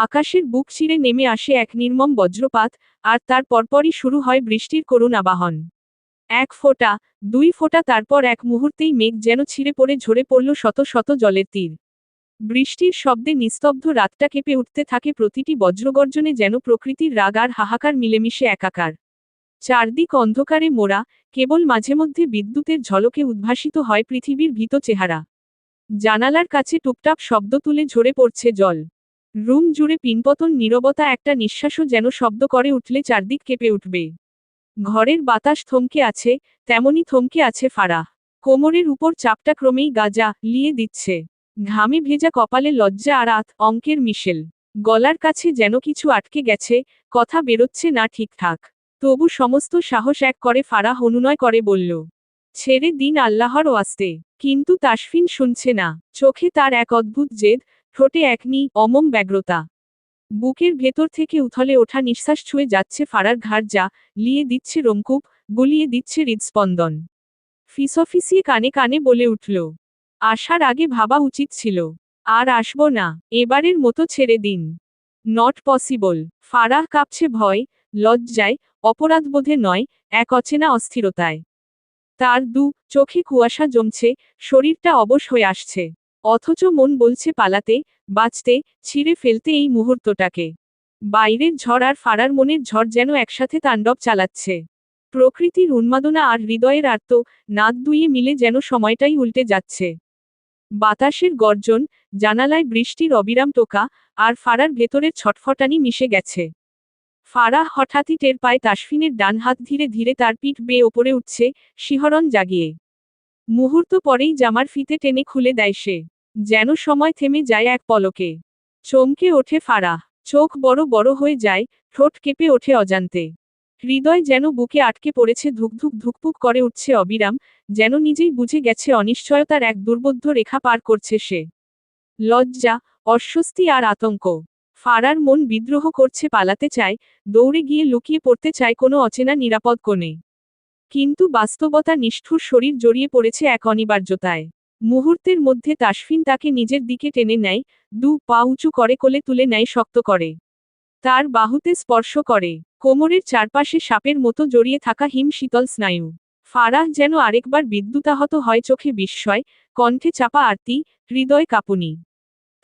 আকাশের বুক চিরে নেমে আসে এক নির্মম বজ্রপাত, আর তার পরপরই শুরু হয় বৃষ্টির করুণ আবাহন। এক ফোঁটা, দুই ফোঁটা, তারপর এক মুহূর্তেই মেঘ যেন ছিঁড়ে পড়ে ঝরে পড়ল শত শত জলের তীর। বৃষ্টির শব্দে নিস্তব্ধ রাতটা কেঁপে উঠতে থাকে, প্রতিটি বজ্রগর্জনে যেন প্রকৃতির রাগ আর হাহাকার মিলেমিশে একাকার। চারদিক অন্ধকারে মোড়া, কেবল মাঝে মধ্যে বিদ্যুতের ঝলকে উদ্ভাসিত হয় পৃথিবীর ভীত চেহারা। জানালার কাছে টুপটাপ শব্দ তুলে ঝরে পড়ছে জল। রুম জুড়ে পিনপতন নীরবতা, একটা নিঃশ্বাসও যেন শব্দ করে উঠলে চারদিক কেঁপে উঠবে। ঘরের বাতাস থমকে আছে, তেমনি থমকে আছে ফারাহ। কোমরের উপর চাপটা ক্রমেই গাজা লিয়ে দিচ্ছে। ঘামে ভেজা কপালে লজ্জা আর অঙ্কের মিশেল। গলার কাছে যেন কিছু আটকে গেছে, কথা বেরোচ্ছে না ঠিকঠাক। তবু সমস্ত সাহস এক করে ফারাহ অনুনয় করে বলল, ছেড়ে দিন আল্লাহর ওয়াস্তে। কিন্তু তাসফিন শুনছে না। চোখে তার এক অদ্ভুত জেদ, ঠোঁটে এক অমম ব্যগ্রতা। বুকের ভেতর থেকে উথলে ওঠা নিঃশ্বাস ছুঁয়ে যাচ্ছে ফারার ঘাড়, যা লিয়ে দিচ্ছে রোমকূপ, গলিয়ে দিচ্ছে হৃদস্পন্দন। ফিসফিসিয়ে কানে কানে বলে উঠল, আসার আগে ভাবা উচিত ছিল। আর আসব না, এবারের মতো ছেড়ে দিন। Not possible. ফারাহ কাঁপছে ভয়, লজ্জায়, অপরাধবোধে নয়, এক অচেনা অস্থিরতায়। তার চোখে কুয়াশা জমছে, শরীরটা অবশ হয়ে আসছে। অথচ মন বলছে পালাতে, বাঁচতে, ছিঁড়ে ফেলতে এই মুহূর্তটাকে। বাইরের ঝড় আর ফারার মনের ঝড় যেন একসাথে তাণ্ডব চালাচ্ছে। প্রকৃতির উন্মাদনা আর হৃদয়ের আর্ত নাদ দুইয়ে মিলে যেন সময়টাই উল্টে যাচ্ছে। বাতাসের গর্জন, জানালায় বৃষ্টির অবিরাম টোকা, আর ফারার ভেতরের ছটফটানি মিশে গেছে। ফারাহ হঠাৎই টের পায় তাসফিনের ডান হাত ধীরে ধীরে তার পিঠ বেয়ে ওপরে উঠছে, শিহরণ জাগিয়ে। মুহূর্ত পরেই জামার ফিতে টেনে খুলে দেয় সে। যেন সময় থেমে যায় এক পলকে। চমকে ওঠে ফারাহ, চোখ বড় বড় হয়ে যায়, ঠোঁট কেঁপে ওঠে অজান্তে। হৃদয় যেন বুকে আটকে পড়েছে, ধুকধুক ধুকপুক করে উঠছে অবিরাম, যেন নিজেই বুঝে গেছে অনিশ্চয়তার এক দুর্বোধ্য রেখা পার করছে সে। লজ্জা, অস্বস্তি আর আতঙ্ক। ফারার মন বিদ্রোহ করছে, পালাতে চায়, দৌড়ে গিয়ে লুকিয়ে পড়তে চায় কোনো অচেনা নিরাপদ কোণে। কিন্তু বাস্তবতা নিষ্ঠুর, শরীর জড়িয়ে পড়েছে এক অনিবার্যতায়। মুহূর্তের মধ্যে তাসফিন তাকে নিজের দিকে টেনে নেয়, পা উঁচু করে কোলে তুলে নেয় শক্ত করে। তার বাহুতে স্পর্শ করে, কোমরের চারপাশে সাপের মতো জড়িয়ে থাকা হিম শীতল স্নায়ু। ফারাহ যেন আরেকবার বিদ্যুতাহত হয়, চোখে বিস্ময়, কণ্ঠে চাপা আরতি, হৃদয় কাঁপুনি।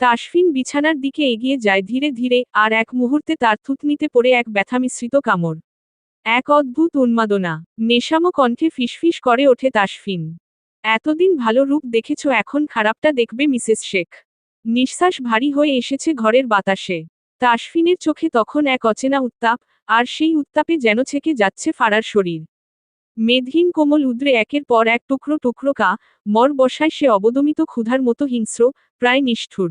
তাসফিন বিছানার দিকে এগিয়ে যায় ধীরে ধীরে, আর এক মুহূর্তে তার থুতনিতে পড়ে এক ব্যথামিশ্রিত কামড়। এক অদ্ভুত উন্মাদনা, নেশামো কণ্ঠে ফিসফিস করে ওঠে তাসফিন। এতদিন ভালো রূপ দেখেছ, এখন খারাপটা দেখবে মিসেস শেখ। নিঃশ্বাস ভারী হয়ে এসেছে ঘরের বাতাসে। তাসফিনের চোখে তখন এক অচেনা উত্তাপ, আর সেই উত্তাপে যেন ছেকে যাচ্ছে ফারার শরীর। মেদহীন কোমল উদ্রে একের পর এক টুকরো টুকরো মর বসায় সে, অবদমিত ক্ষুধার মতো হিংস্র, প্রায় নিষ্ঠুর।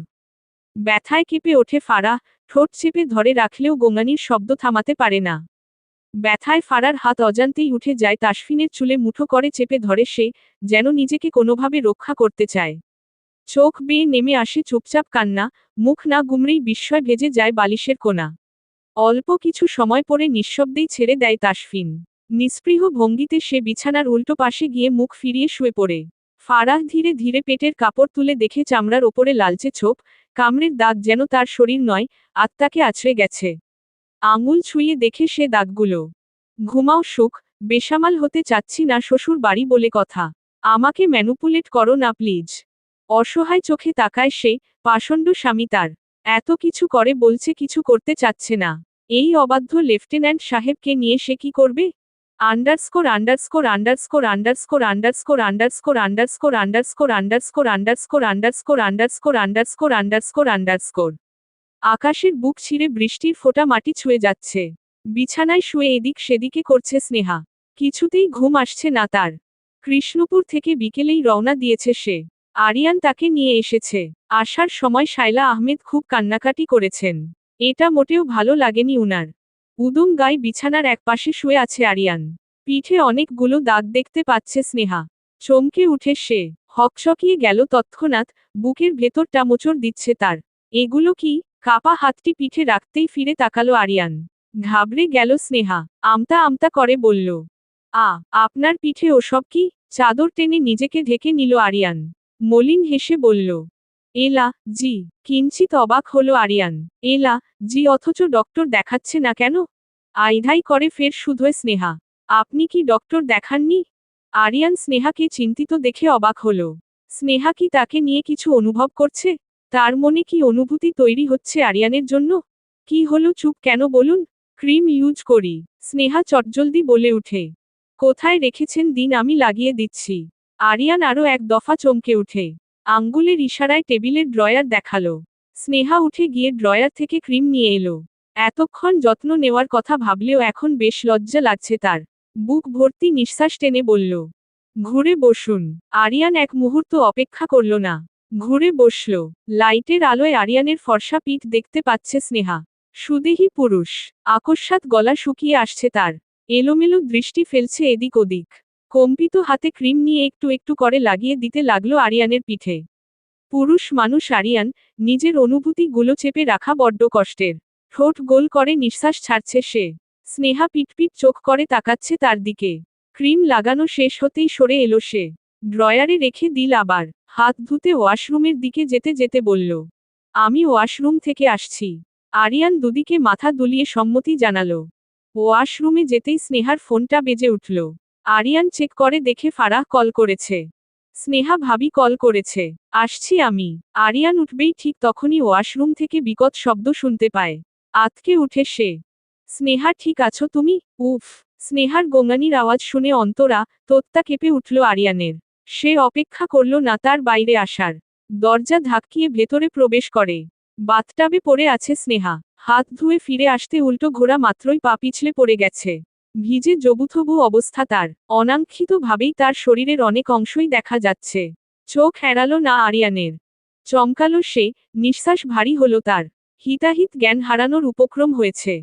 ব্যথায় কেঁপে ওঠে ফারাহ, ঠোঁট চেপে ধরে রাখলেও গোঙানির শব্দ থামাতে পারে না। ব্যথায় ফারার হাত অজান্তেই উঠে যায়, তাসফিনের চুলে মুঠো করে চেপে ধরে সে, যেন নিজেকে কোনোভাবে রক্ষা করতে চায়। চোখ বেয়ে নেমে আসে চুপচাপ কান্না, মুখ না গুমরেই বিস্ময় ভেজে যায় বালিশের কোণা। অল্প কিছু সময় পরে নিঃশব্দেই ছেড়ে দেয় তাসফিন। নিস্পৃহ ভঙ্গিতে সে বিছানার উল্টো পাশে গিয়ে মুখ ফিরিয়ে শুয়ে পড়ে। ফারাহ ধীরে ধীরে পেটের কাপড় তুলে দেখে চামড়ার ওপরে লালচে ছোপ, কামড়ের দাগ, যেন তার শরীর নয়, আত্মাকে আছড়ে গেছে। আঙুল ছুঁয়ে দেখে সে দাগগুলো। ঘুমাও সুখ, বেসামাল হতে চাচ্ছি না শ্বশুর বাড়ি বলে কথা। আমাকে ম্যানুপুলেট করো না প্লিজ। অসহায় চোখে তাকায় সে, পাষণ্ড স্বামী তার। এত কিছু করে বলছে কিছু করতে চাচ্ছে না। এই অবাধ্য লেফটেন্যান্ট সাহেবকে নিয়ে সে কি করবে? Underscore underscore underscore underscore underscore underscore underscore underscore underscore underscore underscore underscore underscore underscore underscore. আকাশের বুক ছিঁড়ে বৃষ্টির ফোঁটা মাটি ছুঁয়ে যাচ্ছে। বিছানায় শুয়ে এদিক সেদিকে করছে স্নেহা। কিছুতেই ঘুম আসছে না তার। কৃষ্ণপুর থেকে বিকেলেই রওনা দিয়েছে সে। আরিয়ান তাকে নিয়ে এসেছে। আসার সময় শায়লা আহমেদ খুব কান্নাকাটি করেছেন। এটা মোটেও ভালো লাগেনি উনার। উদুম গায়ে বিছানার একপাশে শুয়ে আছে আরিয়ান। পিঠে অনেকগুলো দাগ দেখতে পাচ্ছে স্নেহা। চমকে উঠে সে, হকচকিয়ে গেল তৎক্ষণাৎ, বুকের ভেতরটা মোচড় দিচ্ছে তার। এগুলো কি? কাপা হাতটি পিঠে রাখতেই ফিরে তাকালো আরিয়ান। ঘাবড়ে গেল স্নেহা, আমতা আমতা করে বলল, আপনার পিঠে ওসব কি? চাদর টেনে নিজেকে ঢেকে নিল আরিয়ান। মলিন হেসে বলল, এলা, জি। কিঞ্চিত অবাক হলো আরিয়ান। এলা, জি অথচ ডক্টর দেখাচ্ছে না কেন? আইধাই করে ফের শুধোয় স্নেহা। আপনি কি ডক্টর দেখাননি? আরিয়ান স্নেহাকে চিন্তিত দেখে অবাক হলো। স্নেহা কি তাকে নিয়ে কিছু অনুভব করছে? তার মনে কি অনুভূতি তৈরি হচ্ছে আরিয়ানের জন্য? কি হলো চুপ কেন বলুন? ক্রিম ইউজ করি। স্নেহা চটজলদি বলে উঠে। কোথায় রেখেছেন দিন আমি লাগিয়ে দিচ্ছি। আরিয়ান আরও এক দফা চমকে উঠে। আঙ্গুলের ইশারায় টেবিলের ড্রয়ার দেখালো। স্নেহা উঠে গিয়ে ড্রয়ার থেকে ক্রিম নিয়ে এলো। এতক্ষণ যত্ন নেওয়ার কথা ভাবলেও এখন বেশ লজ্জা লাগছে তার। বুক ভর্তি নিঃশ্বাস টেনে বলল, ঘুরে বসুন। আরিয়ান এক মুহূর্ত অপেক্ষা করল না। ঘুরে বসল। লাইটের আলোয় আরিয়ানের ফর্সা পিঠ দেখতে পাচ্ছে স্নেহা। সুদেহী পুরুষ। আকস্মাৎ গলা শুকিয়ে আসছে তার। এলোমেলো দৃষ্টি ফেলছে এদিক ওদিক। কম্পিত হাতে ক্রিম নিয়ে একটু একটু করে লাগিয়ে দিতে লাগলো আরিয়ানের পিঠে। পুরুষ মানুষ আরিয়ান, নিজের অনুভূতিগুলো চেপে রাখা বড্ড কষ্টের। ঠোঁট গোল করে নিঃশ্বাস ছাড়ছে সে। স্নেহা পিটপিট চোখ করে তাকাচ্ছে তার দিকে। ক্রিম লাগানো শেষ হতেই সরে এলো সে। ড্রয়ারে রেখে দিল আবার। হাত ধুতে ওয়াশরুমের দিকে যেতে যেতে বলল, আমি ওয়াশরুম থেকে আসছি। আরিয়ান দুদিকে মাথা দুলিয়ে সম্মতি জানালো। ওয়াশরুমে যেতেই স্নেহার ফোনটা বেজে উঠল। আরিয়ান চেক করে দেখে ফারাহ কল করেছে। স্নেহা ভাবি কল করেছে। আসছি আমি। আরিয়ান উঠবেই ঠিক তখনই ওয়াশরুম থেকে বিকট শব্দ শুনতে পায়। আতকে উঠে সে। স্নেহা ঠিক আছো তুমি? উফ। স্নেহার গোঙানির আওয়াজ শুনে অন্তরা তোত্তা কেঁপে উঠল আরিয়ানের। সে অপেক্ষা করল না তার বাইরে আসার। দরজা ধাক্কিয়ে ভেতরে প্রবেশ করে। বাথটাবে পড়ে আছে স্নেহা। হাত ধুয়ে ফিরে আসতে উল্টো ঘোরা মাত্রই পা পিছলে পড়ে গেছে। ভিজে জবুথবু অবস্থা তার। অনাকাঙ্ক্ষিতভাবেই তার শরীরের অনেক অংশই দেখা যাচ্ছে। চোখ এড়ালো না আরিয়ানের। চমকালো সে, নিঃশ্বাস ভারী হলো তার। হিতাহিত জ্ঞান হারানোর উপক্রম হয়েছে।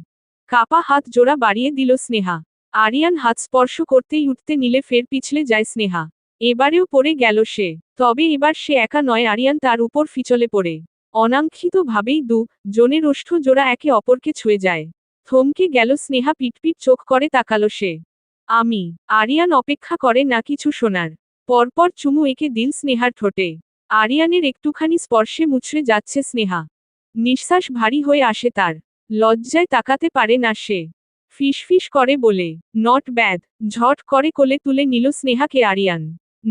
কাপা হাত জোড়া বাড়িয়ে দিল স্নেহা। আরিয়ান হাত স্পর্শ করতেই উঠতে নিলে ফের পিছলে যায় স্নেহা। এবারেও পড়ে গেল সে। তবে এবার সে একা নয়, আরিয়ান তার উপর ফিচলে পড়ে। অনাকাঙ্ক্ষিতভাবেই জনের ওষ্ঠ জোড়া একে অপরকে ছুঁয়ে যায়। থমকে গেল স্নেহা, পিটপিট চোখ করে তাকালো সে। আমি। আরিয়ান অপেক্ষা করে না কিছু শোনার। পরপর চুমু এঁকে দিল স্নেহার ঠোঁটে। আরিয়ানের একটুখানি স্পর্শে মুচড়ে যাচ্ছে স্নেহা। নিঃশ্বাস ভারী হয়ে আসে তার। লজ্জায় তাকাতে পারে না সে। ফিসফিস করে বলে, নট ব্যাড। ঝট করে কোলে তুলে নিল স্নেহাকে আরিয়ান।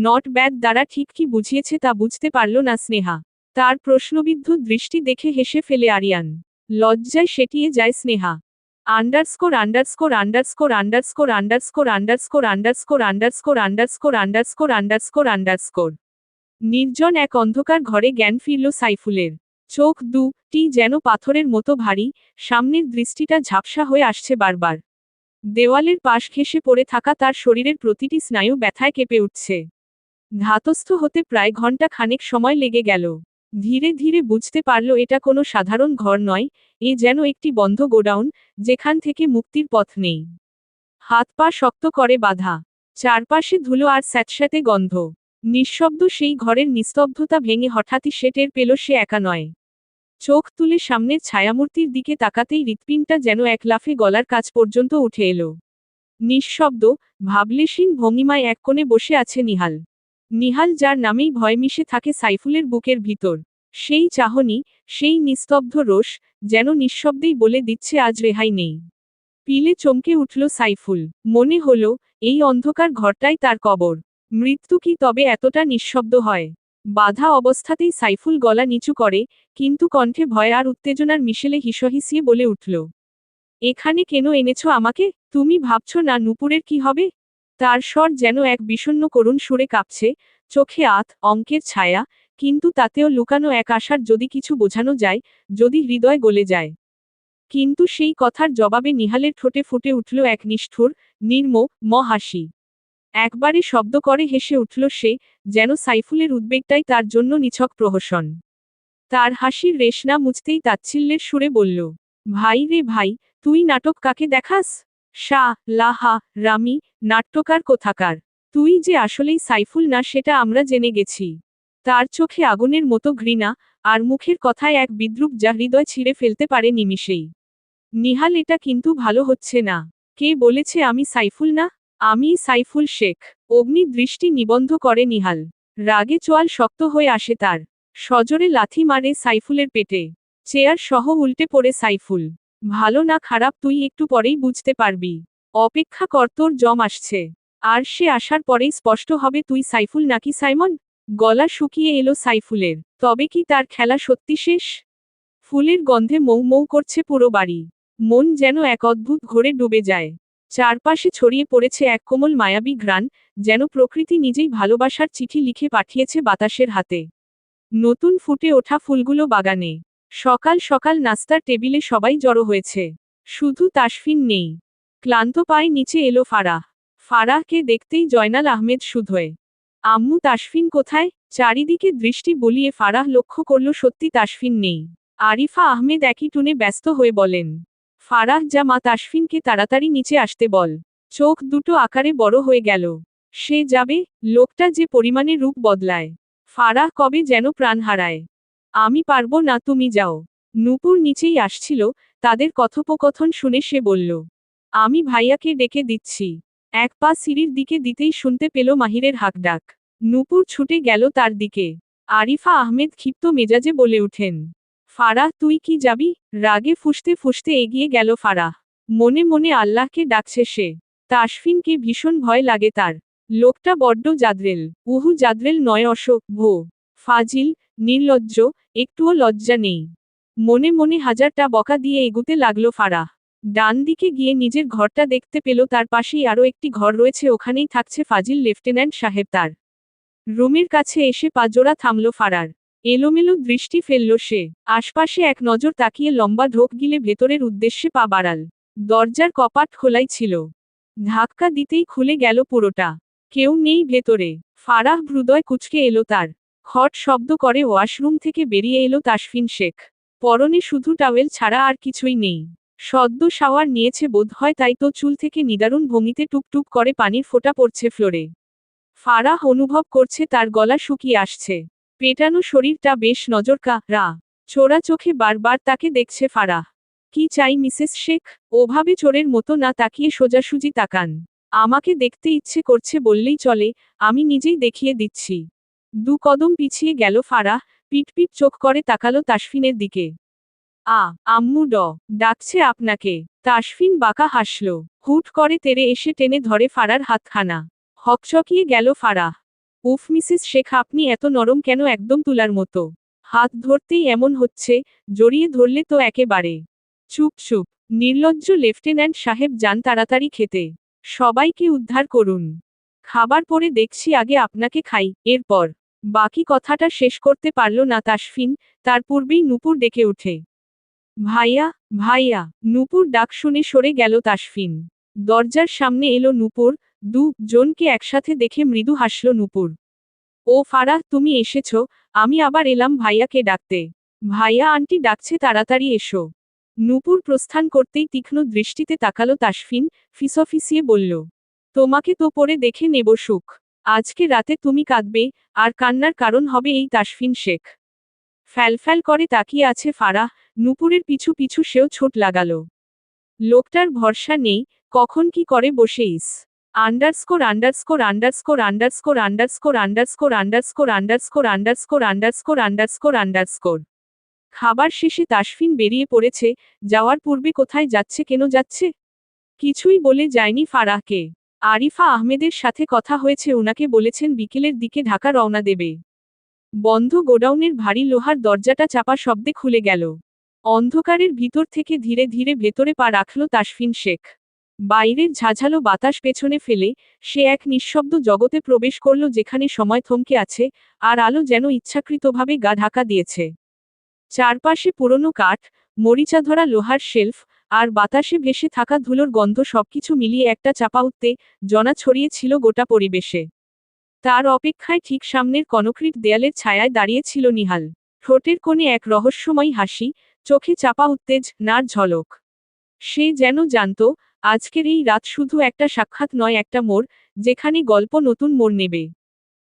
নট ব্যাড দ্বারা ঠিক কি বুঝিয়েছে তা বুঝতে পারল না স্নেহা। তার প্রশ্নবিদ্ধ দৃষ্টি দেখে হেসে ফেলে আরিয়ান। লজ্জায় সেটিয়ে যায় Sneha. Underscore underscore underscore underscore underscore underscore underscore underscore underscore underscore underscore underscore. নির্জন এক অন্ধকার ঘরে জ্ঞান ফিরল সাইফুলের। চোখ দুটি যেন পাথরের মতো ভারী, সামনের দৃষ্টিটা ঝাপসা হয়ে আসছে বারবার। দেওয়ালের পাশ ঘেঁষে পড়ে থাকা তার শরীরের প্রতিটি স্নায়ু ব্যথায় কেঁপে উঠছে। ধাতস্থ হতে প্রায় ঘন্টা খানেক সময় লেগে গেল। ধীরে ধীরে বুঝতে পারল এটা কোনো সাধারণ ঘর নয়, এ যেন একটি বন্ধ গোডাউন, যেখান থেকে মুক্তির পথ নেই। হাত পা শক্ত করে বাঁধা। চারপাশে ধুলো আর স্যাঁতস্যাঁতে গন্ধ। নিঃশব্দ সেই ঘরের নিস্তব্ধতা ভেঙে হঠাৎই সে টের পেল সে একা নয়। চোখ তুলে সামনের ছায়ামূর্তির দিকে তাকাতেই হৃৎপিণ্ডটা যেন এক লাফে গলার কাছ পর্যন্ত উঠে এলো। নিঃশব্দ, ভাবলেশীন ভঙ্গিমায় এক কোণে বসে আছে নিহাল। নিহাল, যার নামেই ভয় মিশে থাকে সাইফুলের বুকের ভিতর। সেই চাহনি, সেই নিস্তব্ধ রোষ, যেন নিঃশব্দেই বলে দিচ্ছে আজ রেহাই নেই। পিলে চমকে উঠল সাইফুল। মনে হলো, এই অন্ধকার ঘরটাই তার কবর। মৃত্যু কি তবে এতটা নিঃশব্দ হয়? বাধা অবস্থাতেই সাইফুল গলা নিচু করে, কিন্তু কণ্ঠে ভয় আর উত্তেজনার মিশেলে হিসহিসিয়ে বলে উঠল, এখানে কেন এনেছ আমাকে? তুমি ভাবছ না নূপুরের কি হবে? তার স্বর যেন এক বিষণ্ণ করুণ সুরে কাঁপছে, চোখে অঙ্কের ছায়া, কিন্তু তাতেও লুকানো এক আশার, যদি কিছু বোঝানো যায়, যদি হৃদয় গলে যায়। কিন্তু সেই কথার জবাবে নিহালের ঠোঁটে ফুটে উঠল এক নিষ্ঠুর, নির্মম হাসি। একবারে শব্দ করে হেসে উঠল সে, যেন সাইফুলের উদ্বেগটাই তার জন্য নিছক প্রহসন। তার হাসির রেশ না মুছতেই তাচ্ছিল্যের সুরে বলল, ভাই রে ভাই, তুই নাটক কাকে দেখাস? লাহা রামি, নাট্যকার কোথাকার। তুই যে আসলেই সাইফুল না সেটা আমরা জেনে গেছি। তার চোখে আগুনের মতো ঘৃণা, আর মুখের কথায় এক বিদ্রূপ যা হৃদয় ছিঁড়ে ফেলতে পারে নিমিষেই। নিহাল, এটা কিন্তু ভালো হচ্ছে না। কে বলেছে আমি সাইফুল না? আমি সাইফুল শেখ। অগ্নি দৃষ্টি নিবন্ধ করে নিহাল। রাগে চোয়াল শক্ত হয়ে আসে তার। সজোরে লাথি মারে সাইফুলের পেটে। চেয়ার সহ উল্টে পড়ে সাইফুল। ভালো না খারাপ তুই একটু পরেই বুঝতে পারবি। অপেক্ষা কর, তোর জম আসছে। আর সে আসার পরেই স্পষ্ট হবে তুই সাইফুল নাকি সাইমন। গলা শুকিয়ে এলো সাইফুলের। তবে কি তার খেলা সত্যি শেষ? ফুলের গন্ধে মৌ মৌ করছে পুরো বাড়ি। মন যেন এক অদ্ভুত ঘোরে ডুবে যায়। চারপাশে ছড়িয়ে পড়েছে এক কোমল মায়াবী ঘ্রাণ, যেন প্রকৃতি নিজেই ভালোবাসার চিঠি লিখে পাঠিয়েছে বাতাসের হাতে। নতুন ফুটে ওঠা ফুলগুলো বাগানে। সকাল সকাল নাস্তার টেবিলে সবাই জড়ো হয়েছে। শুধু তাসফিন নেই। ক্লান্ত পায়ে নিচে এলো ফারাহ। ফারাহকে দেখতেই জয়নাল আহমেদ শুধোয়, আম্মু তাসফিন কোথায়? চারিদিকে দৃষ্টি বলিয়ে ফারাহ লক্ষ্য করল সত্যি তাসফিন নেই। আরিফা আহমেদ একই টুনে ব্যস্ত হয়ে বলেন, ফারাহ যা মা তাসফিনকে তাড়াতাড়ি নিচে আসতে বল। চোখ দুটো আকারে বড় হয়ে গেল। সে যাবে? লোকটা যে পরিমাণে রূপ বদলায়। ফারাহ কবে যেন প্রাণ হারায়। আমি পারবো না, তুমি যাও। নূপুর নিচেই আসছিল, তাদের কথোপকথন শুনে সে বলল, আমি ভাইয়াকে ডেকে দিচ্ছি। এক পা সিঁড়ির দিকে দিতেই শুনতে পেল মাহিরের হাঁকডাক। নূপুর ছুটে গেল তার দিকে। আরিফা আহমেদ ক্ষিপ্ত মেজাজে বলে উঠেন, ফারাহ তুই কি যাবি? রাগে ফুঁসতে ফুঁসতে এগিয়ে গেল ফারাহ। মনে মনে আল্লাহকে ডাকছে সে। তাসফিনকে ভীষণ ভয় লাগে তার। লোকটা বড্ড জাদরেল। উহু জাদরেল নয়, অসভ্য, ফাজিল, নির্লজ্জ, একটুও লজ্জা নেই। মনে মনে হাজারটা বকা দিয়ে এগুতে লাগলো ফারাহ। ডান দিকে গিয়ে নিজের ঘরটা দেখতে পেল, তার পাশেই আরও একটি ঘর রয়েছে, ওখানেই থাকছে ফাজিল লেফটেন্যান্ট সাহেব। তার রুমের কাছে এসে পাজোড়া থামল ফারার। এলোমেলো দৃষ্টি ফেলল সে। আশপাশে এক নজর তাকিয়ে লম্বা ঢোক গিলে ভেতরের উদ্দেশ্যে পা বাড়াল। দরজার কপাট খোলাই ছিল। ধাক্কা দিতেই খুলে গেল পুরোটা। কেউ নেই ভেতরে। ফারাহ হৃদয় কুঁচকে এলো তার। খট শব্দ করে ওয়াশরুম থেকে বেরিয়ে এলো তাসফিন শেখ। পরনে শুধু টাওয়েল ছাড়া আর কিছুই নেই। সদ্য শাওয়ার নিয়েছে বোধহয়, তাই তো চুল থেকে নিদারুণ ভঙ্গিতে টুকটুক করে পানির ফোঁটা পড়ছে ফ্লোরে। ফারাহ অনুভব করছে তার গলা শুকিয়ে আসছে। পেটানো শরীরটা বেশ নজরকাড়া। চোরা চোখে বারবার তাকে দেখছে ফারাহ। কি চাই মিসেস শেখ? ওভাবে চোরের মতো না তাকিয়ে সোজাসুজি তাকান। আমাকে দেখতে ইচ্ছে করছে বললেই চলে, আমি নিজেই দেখিয়ে দিচ্ছি। দু কদম পিছিয়ে গেল ফারাহ, পিটপিট চোখ করে তাকালো তাসফিনের দিকে। আম্মু ডাকছে আপনাকে। তাসফিন বাঁকা হাসল। হুট করে তেড়ে এসে টেনে ধরে ফারার হাতখানা। হকচকিয়ে গেল ফারাহ। উফ মিসেস শেখ, আপনি এত নরম কেন? একদম তুলার মতো। হাত ধরতেই এমন হচ্ছে, জড়িয়ে ধরলে তো একেবারে। চুপ চুপ, নির্লজ্জ লেফটেন্যান্ট সাহেব, যান তাড়াতাড়ি খেতে। সবাইকে উদ্ধার করুন। খাবার পরে দেখছি, আগে আপনাকে খাই, এরপর। বাকি কথাটা শেষ করতে পারল না তাসফিন, তার পূর্বেই নূপুর ডেকে ওঠে। ভাইয়া, ভাইয়া। নূপুর ডাক শুনে সরে গেল তাসফিন। দরজার সামনে এলো নূপুর। জনকে একসাথে দেখে মৃদু হাসল নূপুর। ও ফারাহ, তুমি এসেছ? আমি আবার এলাম ভাইয়াকে ডাকতে। ভাইয়া আন্টি ডাকছে, তাড়াতাড়ি এসো। নূপুর প্রস্থান করতেই তীক্ষ্ণ দৃষ্টিতে তাকালো তাসফিন, ফিসফিসিয়ে বলল, তোমাকে তো পরে দেখে নেব সুখ। আজকে রাতে তুমি কাঁদবে, আর কান্নার কারণ হবে এই তাসফিন শেখ। ফ্যালফ্যাল করে তাকিয়ে আছে ফারাহ। নূপুরের পিছু পিছু সেও ছোট লাগালো। লোকটার ভরসা নেই, কখন কি করে বসে ইস underscore underscore underscore underscore underscore underscore underscore underscore underscore underscore underscore underscore. খাবার শেষে তাসফিন বেরিয়ে পড়েছে। যাওয়ার পূর্বে কোথায় যাচ্ছে, কেন যাচ্ছে, কিছুই বলে যায়নি ফারাহকে। আরিফা আহমেদের সাথে কথা হয়েছে, উনাকে বলেছেন বিকেলের দিকে ঢাকা রওনা দেবে। বন্ধ গোডাউনের ভারী লোহার দরজাটা চাপা শব্দে খুলে গেল। অন্ধকারের ভিতর থেকে ধীরে ধীরে ভেতরে পা রাখল তাসফিন শেখ। বাইরের ঝাঝালো বাতাস পেছনে ফেলে সে এক নিঃশব্দ জগতে প্রবেশ করল, যেখানে সময় থমকে আছে, আর আলো যেন ইচ্ছাকৃতভাবে গা ঢাকা দিয়েছে। চারপাশে পুরনো কাঠ, মরিচাধরা লোহার শেলফ, আর বাতাসে ভেসে থাকা ধুলোর গন্ধ, সবকিছু মিলিয়ে একটা চাপা উত্তেজনা ছড়িয়েছিল গোটা পরিবেশে। তার অপেক্ষায় ঠিক সামনের কনক্রিট দেয়ালের ছায়ায় দাঁড়িয়ে ছিল নিহাল। ঠোঁটের কোণে এক রহস্যময় হাসি, চোখে চাপা উত্তেজনার ঝলক। সে যেন জানত, আজকের এই রাত শুধু একটা সাক্ষাৎ নয়, একটা মোড়, যেখানে গল্প নতুন মোড় নেবে।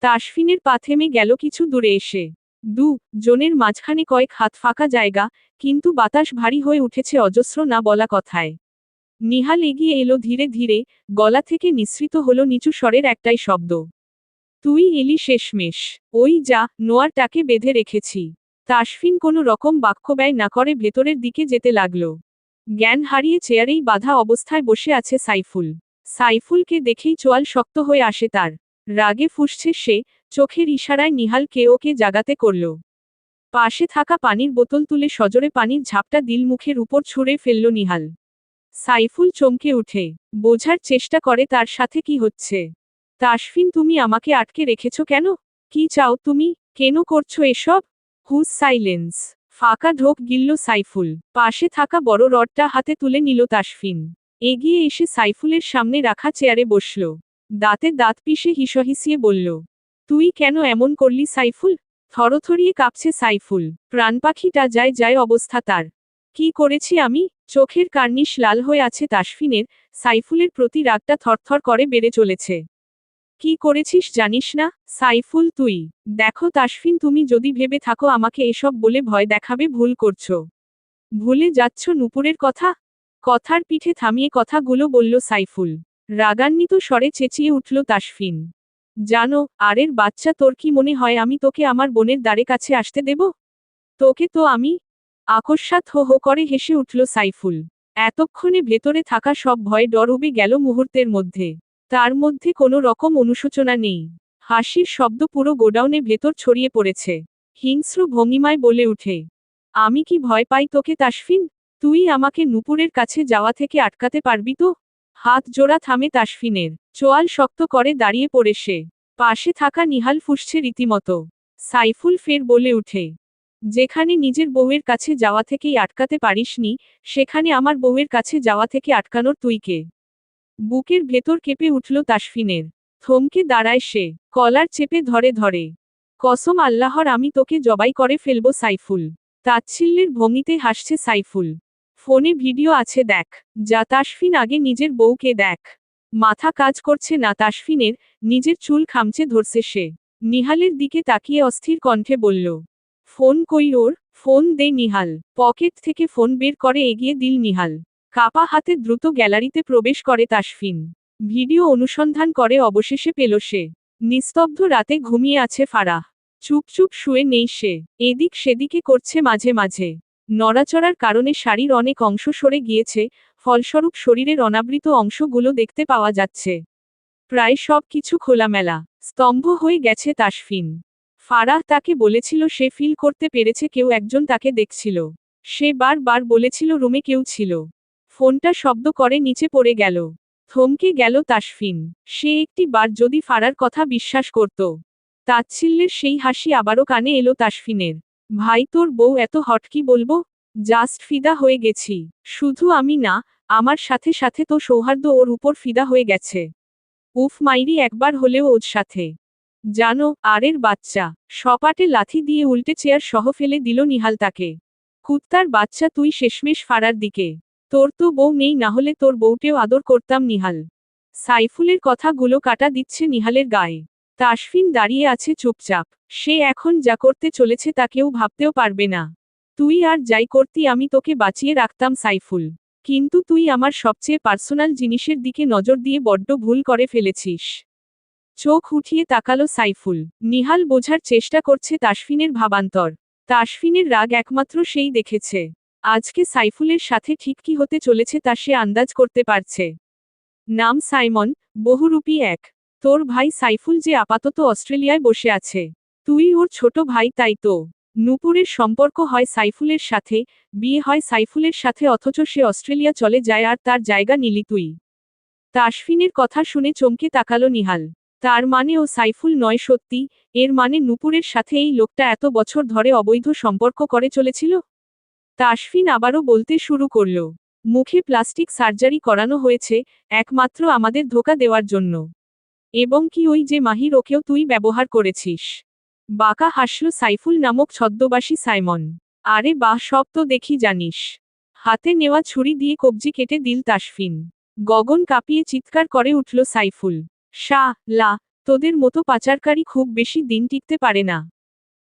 তাসফিনের পা থেমে গেল কিছু দূরে এসে। জনের মাঝখানে কয়েক হাত ফাঁকা জায়গা, কিন্তু বাতাস ভারী হয়ে উঠেছে অজস্র না বলা কথায়। নিহাল এগিয়ে এলো ধীরে ধীরে, গলা থেকে নিঃসৃত হলো নিচু স্বরের একটাই শব্দ। তুই এলি শেষমেশ। ওই যা, নোয়ারটাকে বেঁধে রেখেছি। তাসফিন কোনো রকম বাক্যব্যয় না করে ভেতরের দিকে যেতে লাগল। জ্ঞান হারিয়ে চেয়ারেই বাঁধা অবস্থায় বসে আছে সাইফুল। সাইফুলকে দেখেই চোয়াল শক্ত হয়ে আসে তার। রাগে ফুঁসছে সে, চোখের ইশারায় নিহালকে ওকে জাগাতে করল। পাশে থাকা পানির বোতল তুলে সজোরে পানির ঝাপটা দিল মুখের উপর ছুঁড়ে ফেলল নিহাল। সাইফুল চমকে উঠে বোঝার চেষ্টা করে তার সাথে কি হচ্ছে। তাসফিন, তুমি আমাকে আটকে রেখেছ কেন? কি চাও তুমি? কেন করছো এসব? Whose silence. ফাঁকা ঢোক গিলল সাইফুল। পাশে থাকা বড় রডটা হাতে তুলে নিল তাসফিন। এগিয়ে এসে সাইফুলের সামনে রাখা চেয়ারে বসল। দাঁতে দাঁত পিষে হিসহিসিয়ে বলল, তুই কেন এমন করলি সাইফুল? থরথরিয়ে কাঁপছে সাইফুল। প্রাণপাখিটা যায় যায় অবস্থা তার। কি করেছি আমি? চোখের কার্নিশ লাল হয়ে আছে তাসফিনের। সাইফুলের প্রতি রাগটা থরথর করে বেড়ে চলেছে। কি করেছিস জানিস না সাইফুল তুই? দেখো তাসফিন, তুমি যদি ভেবে থাকো আমাকে এসব বলে ভয় দেখাবে, ভুল করছো। ভুলে যাচ্ছ নূপুরের কথা। কথার পিঠে থামিয়ে কথাগুলো বলল সাইফুল। রাগান্বিত স্বরে চেঁচিয়ে উঠল তাসফিন। জানো, আরের বাচ্চা, তোর কি মনে হয় আমি তোকে আমার বোনের দ্বারে কাছে আসতে দেব? তোকে তো আমি। আকস্মাৎ হো হো করে হেসে উঠল সাইফুল। এতক্ষণে ভেতরে থাকা সব ভয় ডর উবে গেল মুহূর্তের মধ্যে। তার মধ্যে কোনো রকম অনুশোচনা নেই। হাসির শব্দ পুরো গোডাউনে ভেতর ছড়িয়ে পড়েছে। হিংস্র ভঙ্গিমায় বলে উঠে, আমি কি ভয় পাই তোকে তাসফিন? তুই আমাকে নূপুরের কাছে যাওয়া থেকে আটকাতে পারবি তো? হাত জোড়া থামে তাসফিনের। চোয়াল শক্ত করে দাঁড়িয়ে পড়ে সে। পাশে থাকা নিহাল ফুঁসছে রীতিমতো। সাইফুল ফের বলে উঠে, যেখানে নিজের বউয়ের কাছে যাওয়া থেকেই আটকাতে পারিসনি, সেখানে আমার বউয়ের কাছে যাওয়া থেকে আটকানোর তুই কে? বুকের ভেতর কেঁপে উঠল তাসফিনের। থমকে দাঁড়ায় সে, কলার চেপে ধরে ধরে। কসম আল্লাহর, আমি তোকে জবাই করে ফেলব সাইফুল। তাচ্ছিল্যের ভঙ্গিতে হাসছে সাইফুল। ফোনে ভিডিও আছে দেখ। যা তাসফিন, আগে নিজের বউকে দেখ। মাথা কাজ করছে না তাসফিনের, নিজের চুল খামচে ধরছে সে। নিহালের দিকে তাকিয়ে অস্থির কণ্ঠে বলল, ফোন কই ওর? ফোন দে নিহাল। পকেট থেকে ফোন বের করে এগিয়ে দিল নিহাল। কাপা হাতে দ্রুত গ্যালারিতে প্রবেশ করে তাসফিন। ভিডিও অনুসন্ধান করে অবশেষে পেল সে। নিস্তব্ধ রাতে ঘুমিয়ে আছে ফারাহ। চুপচুপ শুয়ে নেই সে, এদিক সেদিকে করছে মাঝে মাঝে। নড়াচড়ার কারণে শাড়ির অনেক অংশ সরে গিয়েছে, ফলস্বরূপ শরীরের অনাবৃত অংশগুলো দেখতে পাওয়া যাচ্ছে। প্রায় সব কিছু খোলামেলা। স্তম্ভ হয়ে গেছে তাসফিন। ফারাহ তাকে বলেছিল সে ফিল করতে পেরেছে কেউ একজন তাকে দেখছিল। সে বারবার বলেছিল রুমে কেউ ছিল। ফোনটা শব্দ করে নিচে পড়ে গেল। থমকে গেল তাসফিন। সে একটি বার যদি ফারার কথা বিশ্বাস করত। তাচ্ছিল্যের সেই হাসি আবারও কানে এলো তাসফিনের। ভাই, তোর বউ এত হট, কি বলবো? জাস্ট ফিদা হয়ে গেছি। শুধু আমি না, আমার সাথে সাথে তো সৌহার্দ্য ওর উপর ফিদা হয়ে গেছে। উফ মাইরি একবার হলেও ওর সাথে। জানো, আরের বাচ্চা। সপাটে লাথি দিয়ে উল্টে চেয়ার সহ ফেলে দিল নিহাল তাকে। কুত্তার বাচ্চা তুই, শেষমেশ ফারার দিকে। তোর তো বউ নেই, না হলে তোর বউটেও আদর করতাম নিহাল। সাইফুলের কথাগুলো কাটা দিচ্ছে নিহালের গায়ে। তাসফিন দাঁড়িয়ে আছে চুপচাপ। সে এখন যা করতে চলেছে তা কেউ ভাবতেও পারবে না। তুই আর যাই করতি, আমি তোকে বাঁচিয়ে রাখতাম সাইফুল। কিন্তু তুই আমার সবচেয়ে পার্সোনাল জিনিসের দিকে নজর দিয়ে বড্ড ভুল করে ফেলেছিস। চোখ উঠিয়ে তাকালো সাইফুল। নিহাল বোঝার চেষ্টা করছে তাসফিনের ভাবান্তর। তাসফিনের রাগ একমাত্র সেই দেখেছে। আজকে সাইফুলের সাথে ঠিক কি হতে চলেছে তা সে আন্দাজ করতে পারছে। নাম সাইমন, বহুরূপী এক। তোর ভাই সাইফুল যে আপাতত অস্ট্রেলিয়ায় বসে আছে। তুই ওর ছোট ভাই, তাই তো। নূপুরের সম্পর্ক হয় সাইফুলের সাথে, বিয়ে হয় সাইফুলের সাথে, অথচ সে অস্ট্রেলিয়া চলে যায় আর তার জায়গা নিলি তুই। তাসফিনের কথা শুনে চমকে তাকালো নিহাল। তার মানে ও সাইফুল নয় সত্যি? এর মানে নূপুরের সাথে এই লোকটা এত বছর ধরে অবৈধ সম্পর্ক করে চলেছিল? তাসফিন আবারও বলতে শুরু করল, মুখে প্লাস্টিক সার্জারি করানো হয়েছে, একমাত্র আমাদের ধোঁকা দেওয়ার জন্য। এবং কি ওই যে মাহির, ওকেও তুই ব্যবহার করেছিস? বাঁকা হাসল সাইফুল নামক ছদ্মবাসী সাইমন। আরে বাহ, সব তো দেখি জানিস। হাতে নেওয়া ছুরি দিয়ে কবজি কেটে দিল তাসফিন। গগন কাঁপিয়ে চিৎকার করে উঠল সাইফুল। লা, তোদের মতো পাচারকারী খুব বেশি দিন টিকতে পারে না।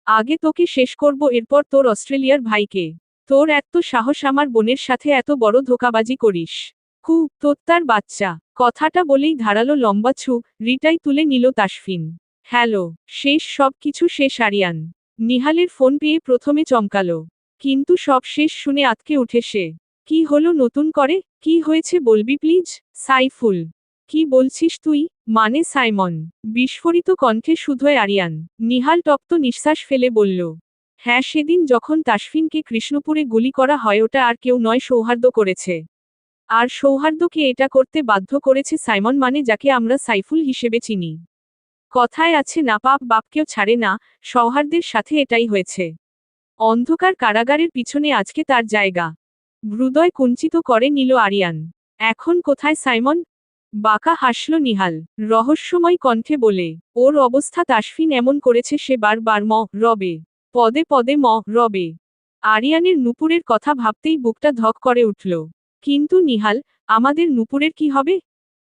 আগে তোকে শেষ করব, এরপর তোর অস্ট্রেলিয়ার ভাইকে। তোর এত সাহস আমার বোনের সাথে এত বড় ধোঁকাবাজি করিস? তোত্তার বাচ্চা। কথাটা বলেই ধারালো লম্বা রিটাই তুলে নিল তাসফিন। হ্যালো, শেষ সব কিছু শেষ আরিয়ান। নিহালের ফোন পেয়ে প্রথমে চমকালো। কিন্তু সব শেষ শুনে আঁতকে উঠে সে। কি হলো নতুন করে, কি হয়েছে বলবি প্লিজ? সাইফুল। কি বলছিস তুই? মানে সাইমন। বিস্ফোরিত কণ্ঠে শুধোয় আরিয়ান। নিহাল তপ্ত নিঃশ্বাস ফেলে বলল। হ্যাঁ, সেদিন যখন তাসফিনকে কৃষ্ণপুরে গুলি করা হয় ওটা আর কেউ নয়, সৌহার্দ্য করেছে। আর সৌহার্দ্যকে এটা করতে বাধ্য করেছে সাইমন, মানে যাকে আমরা সাইফুল হিসেবে চিনি। কথায় আছে না, পাপ বাপকেও ছাড়ে না, সৌহার্দ্যের সাথে এটাই হয়েছে। অন্ধকার কারাগারের পিছনে আজকে তার জায়গা। হৃদয় কুঞ্চিত করে নিল আরিয়ান। এখন কোথায় সাইমন? বাঁকা হাসল নিহাল, রহস্যময় কণ্ঠে বলে। ওর অবস্থা তাসফিন এমন করেছে সে বারবার রবে। পদে পদে রবে। আরিয়ানের নূপুরের কথা ভাবতেই বুকটা ধক করে উঠল। কিন্তু নিহাল, আমাদের নূপুরের কি হবে?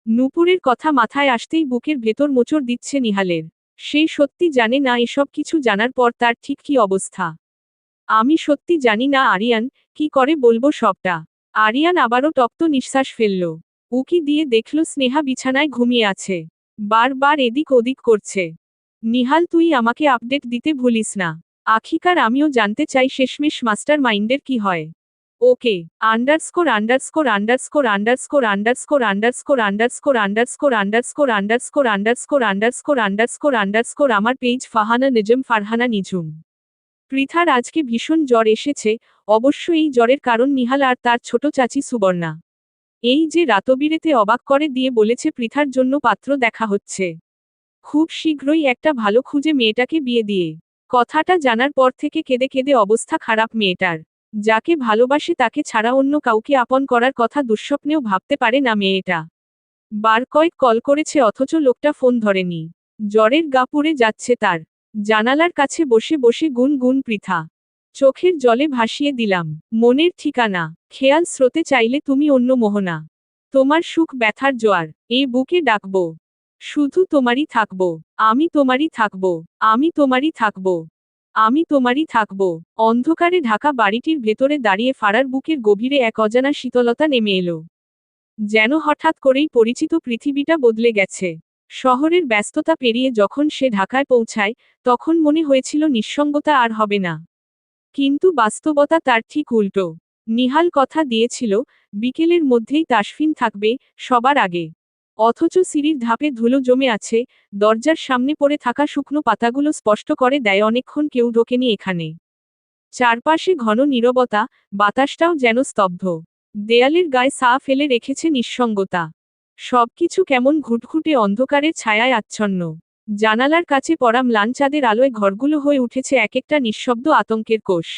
নূপুরের কথা মাথায় আসতেই বুকের ভেতর মোচড় দিচ্ছে নিহালের। সে সত্যি জানে না এসব কিছু জানার পর তার ঠিক কি অবস্থা। আমি সত্যি জানি না আরিয়ান, কি করে বলবো সবটা। আরিয়ান আবারও তপ্ত নিঃশ্বাস ফেলল। উকি দিয়ে দেখল স্নেহা বিছানায় ঘুমিয়ে আছে। বারবার এদিক ওদিক করছে। নিহাল, তুই আমাকে আপডেট দিতে ভুলিস না। আখিকার আমিও জানতে চাই শেষমেশ মাস্টার মাইন্ডের কি হয়। Okay, underscore underscore underscore underscore underscore underscore underscore underscore underscore underscore underscore underscore underscore underscore আমার পেজ ফাহানা নিজম ফারহানা নিঝুম। পৃথার আজকে ভীষণ জ্বর এসেছে, অবশ্য এই জ্বরের কারণ নিহাল আর তার ছোট চাচি সুবর্ণা। এই যে রাতবিরেতে অবাক করে দিয়ে বলেছে পৃথার জন্য পাত্র দেখা হচ্ছে। খুব শীঘ্রই একটা ভালো খুঁজে মেয়েটাকে বিয়ে দিয়ে। কথাটা জানার পর থেকে কেঁদে কেঁদে অবস্থা খারাপ মেয়েটার। যাকে ভালোবাসে তাকে ছাড়া অন্য কাউকে আপন করার কথা দুঃস্বপ্নেও ভাবতে পারে না মেয়েটা। বার কয়েক কল করেছে অথচ লোকটা ফোন ধরেনি। জ্বরের গা পুড়ে যাচ্ছে তার। জানালার কাছে বসে বসে গুন গুন পৃথা। চোখের জলে ভাসিয়ে দিলাম মনের ঠিকানা। খেয়াল স্রোতে চাইলে তুমি অন্য মোহনা। তোমার সুখ ব্যথার জোয়ার, এ বুকে ডাকব। শুধু তোমারই থাকব। আমি তোমারই থাকব। আমি তোমারই থাকব। আমি তোমারই থাকব। অন্ধকারে ঢাকা বাড়িটির ভেতরে দাঁড়িয়ে ফারার বুকের গভীরে এক অজানা শীতলতা নেমে এলো। যেন হঠাৎ করেই পরিচিত পৃথিবীটা বদলে গেছে। শহরের ব্যস্ততা পেরিয়ে যখন সে ঢাকায় পৌঁছায়, তখন মনে হয়েছিল নিঃসঙ্গতা আর হবে না। কিন্তু বাস্তবতা তার ঠিক উল্টো। নিহাল কথা দিয়েছিল, বিকেলের মধ্যেই তাসফিন থাকবে, সবার আগে। অথচ সিঁড়ির ধাপে ধুলো জমে আছে, দরজার সামনে পড়ে থাকা শুকনো পাতাগুলো স্পষ্ট করে দেয় অনেকক্ষণ কেউ ঢোকেনি এখানে। চারপাশে ঘন নীরবতা, বাতাসটাও যেন স্তব্ধ। দেয়ালের গায়ে সা ফেলে রেখেছে নিঃসঙ্গতা। সবকিছু কেমন ঘুটঘুটে অন্ধকারের ছায়ায় আচ্ছন্ন। জানালার কাছে পড়া ম্লান চাঁদের আলোয় ঘরগুলো হয়ে উঠেছে এক একটা নিঃশব্দ আতঙ্কের কোষ।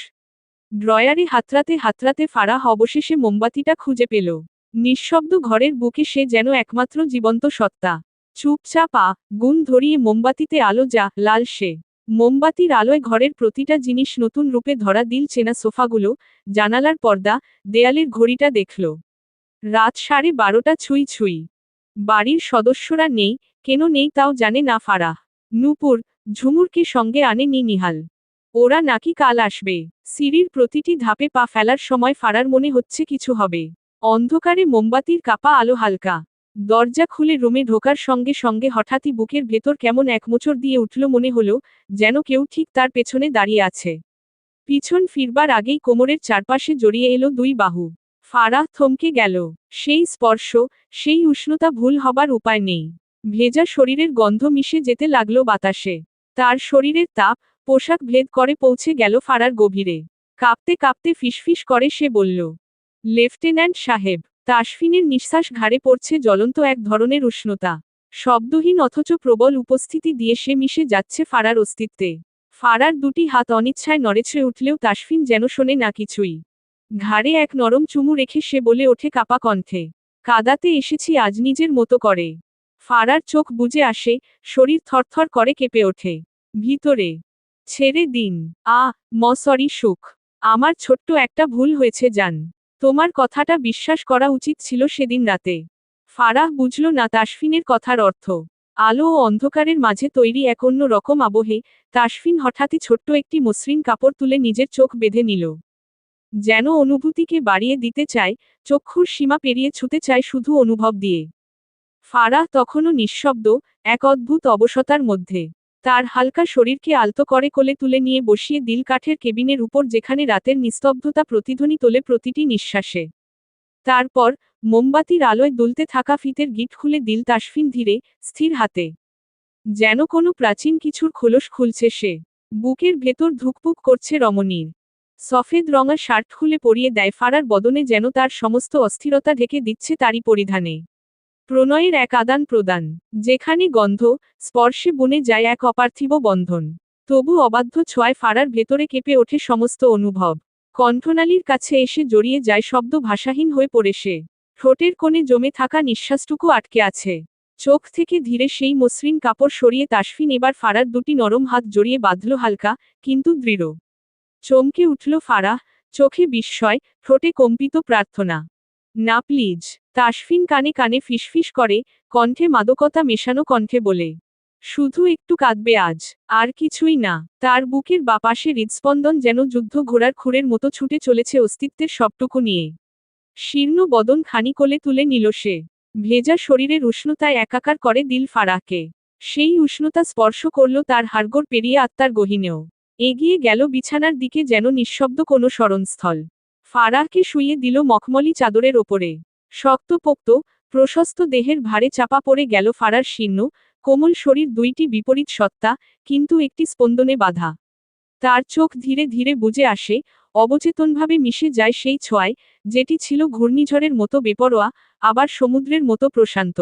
ড্রয়ারে হাতড়াতে হাতড়াতে ফারাহ অবশেষে মোমবাতিটা খুঁজে পেল। নিঃশব্দ ঘরের বুকে সে যেন একমাত্র জীবন্ত সত্তা। চুপচাপ গুণ ধরিয়ে মোমবাতিতে আলো লাল সে। মোমবাতির আলোয় ঘরের প্রতিটা জিনিস নতুন রূপে ধরা দিল, চেনা সোফাগুলো, জানালার পর্দা, দেয়ালের ঘড়িটা দেখল। রাত 12:30 ছুঁই ছুঁই। বাড়ির সদস্যরা নেই, কেন নেই তাও জানে না ফারাহ। নূপুর, ঝুমুরকে সঙ্গে আনেনি নিহাল। ওরা নাকি কাল আসবে। সিঁড়ির প্রতিটি ধাপে পা ফেলার সময় ফারার মনে হচ্ছে কিছু হবে। অন্ধকারে মোমবাতির কাপা আলো হালকা। দরজা খুলে রুমে ঢোকার সঙ্গে সঙ্গে হঠাৎই বুকের ভেতর কেমন এক মোচড় দিয়ে উঠল, মনে হলো যেন কেউ ঠিক তার পেছনে দাঁড়িয়ে আছে। পিছন ফিরবার আগেই কোমরের চারপাশে জড়িয়ে এলো দুই বাহু। ফারাহ থমকে গেল। সেই স্পর্শ, সেই উষ্ণতা ভুল হবার উপায় নেই। ভেজা শরীরের গন্ধ মিশে যেতে লাগলো বাতাসে। তার শরীরের তাপ, পোশাক ভেদ করে পৌঁছে গেল ফারার গভীরে। কাঁপতে কাঁপতে ফিসফিস করে সে বলল, লেফটেন্যান্ট সাহেব। তাসফিনের নিঃশ্বাস ঘাড়ে পড়ছে জ্বলন্ত এক ধরনের উষ্ণতা। শব্দহীন অথচ প্রবল উপস্থিতি দিয়ে সে মিশে যাচ্ছে ফারার অস্তিত্বে। ফারার দুটি হাত অনিচ্ছায় নড়েচড়ে উঠলেও তাসফিন যেন শোনে না কিছুই। ঘাড়ে এক নরম চুমু রেখে সে বলে ওঠে কাপা কণ্ঠে, কাদাতে এসেছি আজ নিজের মতো করে। ফারার চোখ বুজে আসে, শরীর থরথর করে কেঁপে ওঠে। ভিতরে, ছেড়ে দিন। সরি সুখ। আমার ছোট্ট একটা ভুল হয়েছে জান। তোমার কথাটা বিশ্বাস করা উচিত ছিল সেদিন রাতে। ফারাহ বুঝল না তাসফিনের কথার অর্থ। আলো ও অন্ধকারের মাঝে তৈরি এক অন্য রকম আবহে, তাসফিন হঠাৎই ছোট্ট একটি মসৃণ কাপড় তুলে নিজের চোখ বেঁধে নিল। যেন অনুভূতিকে বাড়িয়ে দিতে চায়, চক্ষুর সীমা পেরিয়ে ছুতে চায় শুধু অনুভব দিয়ে। ফারাহ তখনও নিঃশব্দ, এক অদ্ভুত অবসতার মধ্যে। তার হালকা শরীরকে আলতো করে কোলে তুলে নিয়ে বসিয়ে দিল কাঠের কেবিনের উপর, যেখানে রাতের নিস্তব্ধতা প্রতিধ্বনি তোলে প্রতিটি নিঃশ্বাসে। তারপর মোমবাতির আলোয় দুলতে থাকা ফিতের গিট খুলে দিল তাসফিন ধীরে, স্থির হাতে। যেন কোনো প্রাচীন কিছুর খোলস খুলছে সে। বুকের ভেতর ধুকপুক করছে রমণীর। সফেদ রঙা শার্ট খুলে পরিয়ে দেয় ফারার বদনে, যেন তার সমস্ত অস্থিরতা ঢেকে দিচ্ছে তারই পরিধানে। প্রণয়ের এক আদান প্রদান, যেখানে গন্ধ, স্পর্শে বুনে যায় এক অপার্থিব বন্ধন। তবু অবাধ্য ছোঁয়ায় ফারার ভেতরে কেঁপে ওঠে সমস্ত অনুভব। কণ্ঠনালীর কাছে এসে জড়িয়ে যায় শব্দ, ভাষাহীন হয়ে পড়ে সে। ঠোঁটের কোণে জমে থাকা নিঃশ্বাসটুকু আটকে আছে। চোখ থেকে ধীরে সেই মসৃণ কাপড় সরিয়ে তাসফিন এবার ফারার দুটি নরম হাত জড়িয়ে বাঁধল, হালকা কিন্তু দৃঢ়। চমকে উঠল ফারাহ, চোখে বিস্ময়, ঠোঁটে কম্পিত প্রার্থনা। না প্লিজ। তাসফিন কানে কানে ফিসফিস করে, কণ্ঠে মাদকতা মেশানো কণ্ঠে বলে। শুধু একটু কাঁদবে আজ, আর কিছুই না। তার বুকের বাপাশে হৃদস্পন্দন যেন যুদ্ধ ঘোড়ার খুরের মতো ছুটে চলেছে অস্তিত্বের সবটুকু নিয়ে। শীর্ণ বদন খানি কোলে তুলে নিল সে। ভেজা শরীরের উষ্ণতায় একাকার করে দিল ফারাহকে। সেই উষ্ণতা স্পর্শ করল তার হাড়গোড় পেরিয়ে আত্মার গহীনেও। এগিয়ে গেল বিছানার দিকে, যেন নিঃশব্দ কোনো স্মরণস্থল। ফারাহকে শুইয়ে দিল মখমলি চাদরের ওপরে। শক্তপোক্ত, প্রশস্ত দেহের ভারে চাপা পড়ে গেল ফারার শীর্ণ, কোমল শরীর, দুইটি বিপরীত সত্তা, কিন্তু একটি স্পন্দনে বাঁধা। তার চোখ ধীরে ধীরে বুজে আসে, অবচেতনভাবে মিশে যায় সেই ছোঁয়ায়, যেটি ছিল ঘূর্ণিঝড়ের মতো বেপরোয়া, আবার সমুদ্রের মতো প্রশান্ত।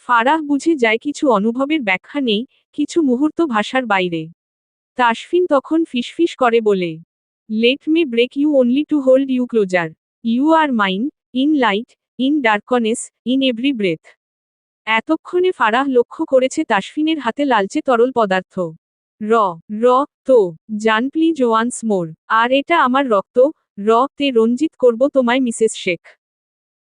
ফারাহ বুঝে যায় কিছু অনুভবের ব্যাখ্যা নেই, কিছু মুহূর্ত ভাষার বাইরে। তাসফিন তখন ফিসফিস করে বলে, let me break you only to hold you closer. You are mine, in light, in darkness, in every breath. এতক্ষণে ফারাহ লক্ষ্য করেছে তাসফিনের হাতে লালচে তরল পদার্থ। র র তো জান প্লিজ ওয়ান্স মোর। আর এটা আমার রক্ত, র তে রঞ্জিত করব তোমায় মিসেস শেখ।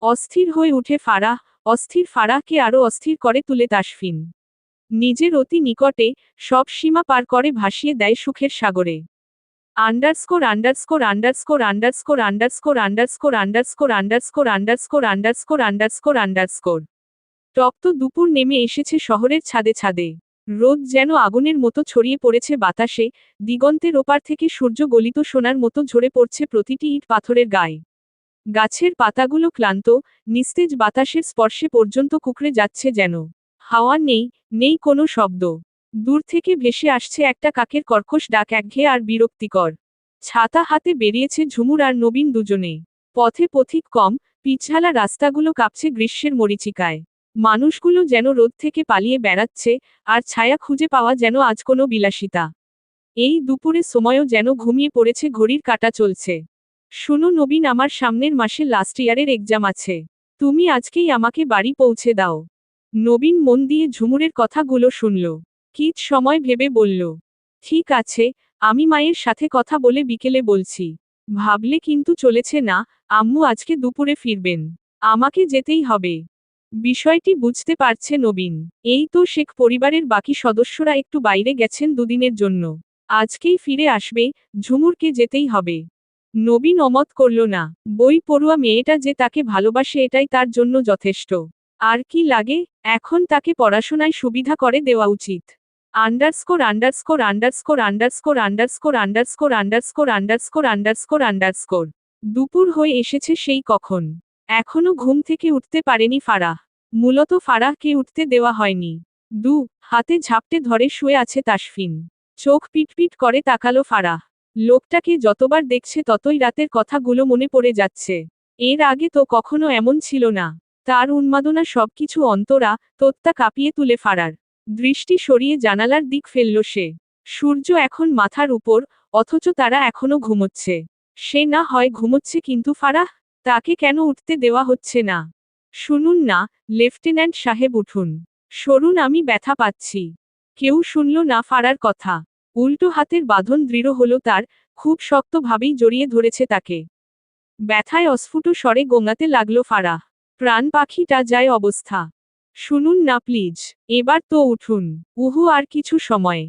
অস্থির হয়ে উঠে ফারাহ, অস্থির ফারাহকে আরও অস্থির করে তুলে তাসফিন। নিজের অতি নিকটে, সব সীমা পার করে ভাসিয়ে দেয় সুখের সাগরে। Underscore underscore underscore underscore underscore underscore underscore underscore underscore underscore underscore underscore. তপ্ত দুপুর নেমে এসেছে শহরের ছাদে ছাদে। রোদ যেন আগুনের মতো ছড়িয়ে পড়েছে বাতাসে, দিগন্তের ওপার থেকে সূর্য গলিত সোনার মতো ঝরে পড়ছে প্রতিটি ইট পাথরের গায়ে। গাছের পাতাগুলো ক্লান্ত, নিস্তেজ, বাতাসের স্পর্শে পর্যন্ত কুঁকড়ে যাচ্ছে যেন। হাওয়া নেই, নেই কোনো শব্দ। দূর থেকে ভেসে আসছে একটা কাকের কর্কশ ডাক, একঘেয়ে আর বিরক্তিকর। ছাতা হাতে বেরিয়েছে ঝুমুর আর নবীন দুজনে। পথে পথিক কম, পিছালা রাস্তাগুলো কাঁপছে গ্রীষ্মের মরীচিকায়। মানুষগুলো যেন রোদ থেকে পালিয়ে বেড়াচ্ছে, আর ছায়া খুঁজে পাওয়া যেন আজ কোনো বিলাসিতা। এই দুপুরে সময়ও যেন ঘুমিয়ে পড়েছে, ঘড়ির কাঁটা চলছে। শুনো নবীন, আমার সামনের মাসে লাস্ট ইয়ারের এক্সাম আছে। তুমি আজকেই আমাকে বাড়ি পৌঁছে দাও। নবীন মন দিয়ে ঝুমুরের কথাগুলো শুনল। কিছ সময় ভেবে বলল, ঠিক আছে, আমি মায়ের সাথে কথা বলে বিকেলে বলছি। ভাবলে কিন্তু চলেছে না, আম্মু আজকে দুপুরে ফিরবেন। আমাকে যেতেই হবে। বিষয়টি বুঝতে পারছে নবীন। এই তো শেখ পরিবারের বাকি সদস্যরা একটু বাইরে গেছেন দুদিনের জন্য। আজকেই ফিরে আসবে, ঝুমুরকে যেতেই হবে। নবীন অমত করল না। বই পড়ুয়া মেয়েটা যে তাকে ভালোবাসে এটাই তার জন্য যথেষ্ট। আর কি লাগে, এখন তাকে পড়াশোনায় সুবিধা করে দেওয়া উচিত। Underscore underscore underscore underscore underscore underscore underscore underscore underscore underscore. দুপুর হয়ে এসেছে সেই কখন। এখনো ঘুম থেকে উঠতে পারেনি ফারাহ। মূলত ফারাহকে উঠতে দেওয়া হয়নি। হাতে ঝাপটে ধরে শুয়ে আছে তাসফিন। চোখ পিটপিট করে তাকালো ফারাহ। লোকটাকে যতবার দেখছে ততই রাতের কথাগুলো মনে পড়ে যাচ্ছে। এর আগে তো কখনো এমন ছিল না। তার উন্মাদনা সবকিছু অন্তরা তোত্তা কাঁপিয়ে তুলে ফারার। দৃষ্টি সরিয়ে জানালার দিক ফেলল সে। সূর্য এখন মাথার উপর, অথচ তারা এখনো ঘুমোচ্ছে। সে না হয় ঘুমোচ্ছে, কিন্তু ফারাহ, তাকে কেন উঠতে দেওয়া হচ্ছে না? শুনুন না, লেফটেন্যান্ট সাহেব উঠুন। সরুন, আমি ব্যথা পাচ্ছি। কেউ শুনল না ফারার কথা। উল্টো হাতের বাঁধন দৃঢ় হলো তার, খুব শক্তভাবেই জড়িয়ে ধরেছে তাকে। ব্যথায় অস্ফুট স্বরে গোঙাতে লাগলো ফারাহ। প্রাণ পাখিটা যায় অবস্থা। শুনুন না প্লিজ, এবার তো উঠুন। উহু, আর কিছু সময়।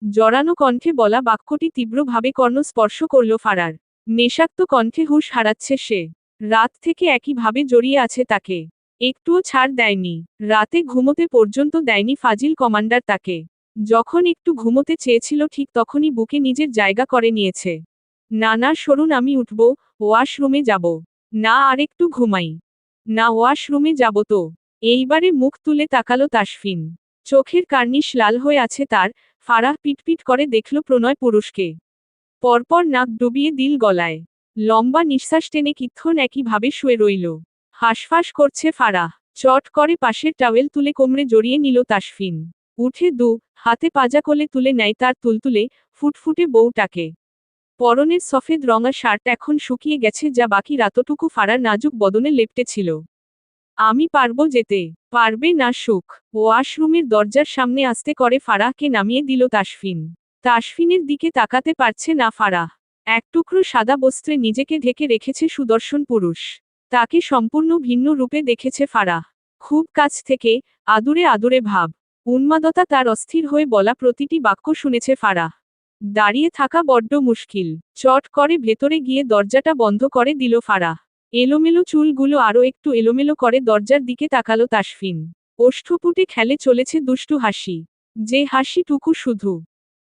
জড়ানো কণ্ঠে বলা বাক্যটি তীব্রভাবে কর্ণ স্পর্শ করল ফারার। নেশাক্ত কণ্ঠে হুঁশ হারাচ্ছে সে। রাত থেকে একইভাবে জড়িয়ে আছে তাকে। একটুও ছাড় দেয়নি। রাতে ঘুমোতে পর্যন্ত দেয়নি ফাজিল কমান্ডার তাকে। যখন একটু ঘুমোতে চেয়েছিল ঠিক তখনই বুকে নিজের জায়গা করে নিয়েছে। না না সরুন, আমি উঠব, ওয়াশরুমে যাব। না আরেকটু ঘুমাই। না ওয়াশরুমে যাব তো। এইবারে মুখ তুলে তাকালো তাসফিন। চোখের কার্নিশ লাল হয়ে আছে তার। ফারাহ পিটপিট করে দেখল প্রণয় পুরুষকে। পরপর নাক ডুবিয়ে দিল গলায়। লম্বা নিঃশ্বাস টেনে কিক্ষণ একইভাবে শুয়ে রইল। হাঁসফাঁস করছে ফারাহ। চট করে পাশের টাওয়েল তুলে কোমরে জড়িয়ে নিল তাসফিন। উঠে হাতে পাজা কোলে তুলে নেয় তার তুলতুলে, ফুটফুটে বউটাকে। পরনের সফেদ রঙা শার্ট এখন শুকিয়ে গেছে, যা বাকি রাতটুকু ফারার নাজুক বদনে লেপ্টে ছিল। আমি পারবো যেতে। পারবে না সুখ। ওয়াশরুমের দরজার সামনে আস্তে করে ফারাহকে নামিয়ে দিল তাসফিন। তাসফিনের দিকে তাকাতে পারছে না ফারাহ। এক টুকরো সাদা বস্ত্রে নিজেকে ঢেকে রেখেছে সুদর্শন পুরুষ। তাকে সম্পূর্ণ ভিন্ন রূপে দেখেছে ফারাহ। খুব কাছ থেকে, আদুরে আদুরে ভাব। উন্মাদতা তার অস্থির হয়ে বলা প্রতিটি বাক্য শুনেছে ফারাহ। দাঁড়িয়ে থাকা বড্ড মুশকিল। চট করে ভেতরে গিয়ে দরজাটা বন্ধ করে দিল ফারাহ। এলোমেলো চুলগুলো আরও একটু এলোমেলো করে দরজার দিকে তাকালো তাসফিন। ওষ্ঠপুটে খেলে চলেছে দুষ্টু হাসি। যে হাসিটুকু শুধু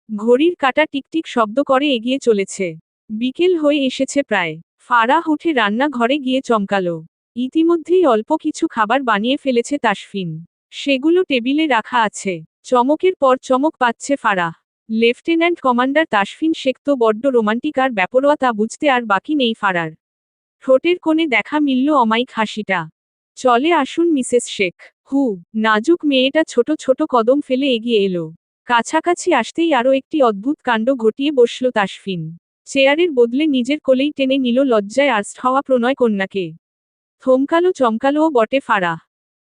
ঘড়ির কাঁটা টিকটিক শব্দ করে এগিয়ে চলেছে। বিকেল হয়ে এসেছে প্রায়। ফারাহ উঠে রান্নাঘরে গিয়ে চমকালো। ইতিমধ্যেই অল্প কিছু খাবার বানিয়ে ফেলেছে তাসফিন। সেগুলো টেবিলে রাখা আছে। চমকের পর চমক পাচ্ছে ফারাহ। লেফটেন্যান্ট কমান্ডার তাসফিন শেখ তো বড্ড রোমান্টিক আর ব্যাপরোয়া, তা বুঝতে আর বাকি নেই ফারার। ঠোঁটের কোণে দেখা মিলল অমায়িক হাসিটা। চলে আসুন মিসেস শেখ। নাজুক মেয়েটা ছোট ছোট কদম ফেলে এগিয়ে এলো। কাছাকাছি আসতেই আরও একটি অদ্ভুত কাণ্ড ঘটিয়ে বসল তাসফিন। চেয়ারের বদলে নিজের কোলেই টেনে নিল লজ্জায় আর্স্ট হওয়া প্রণয় কন্যাকে। থমকালো চমকালোও বটে ফারাহ।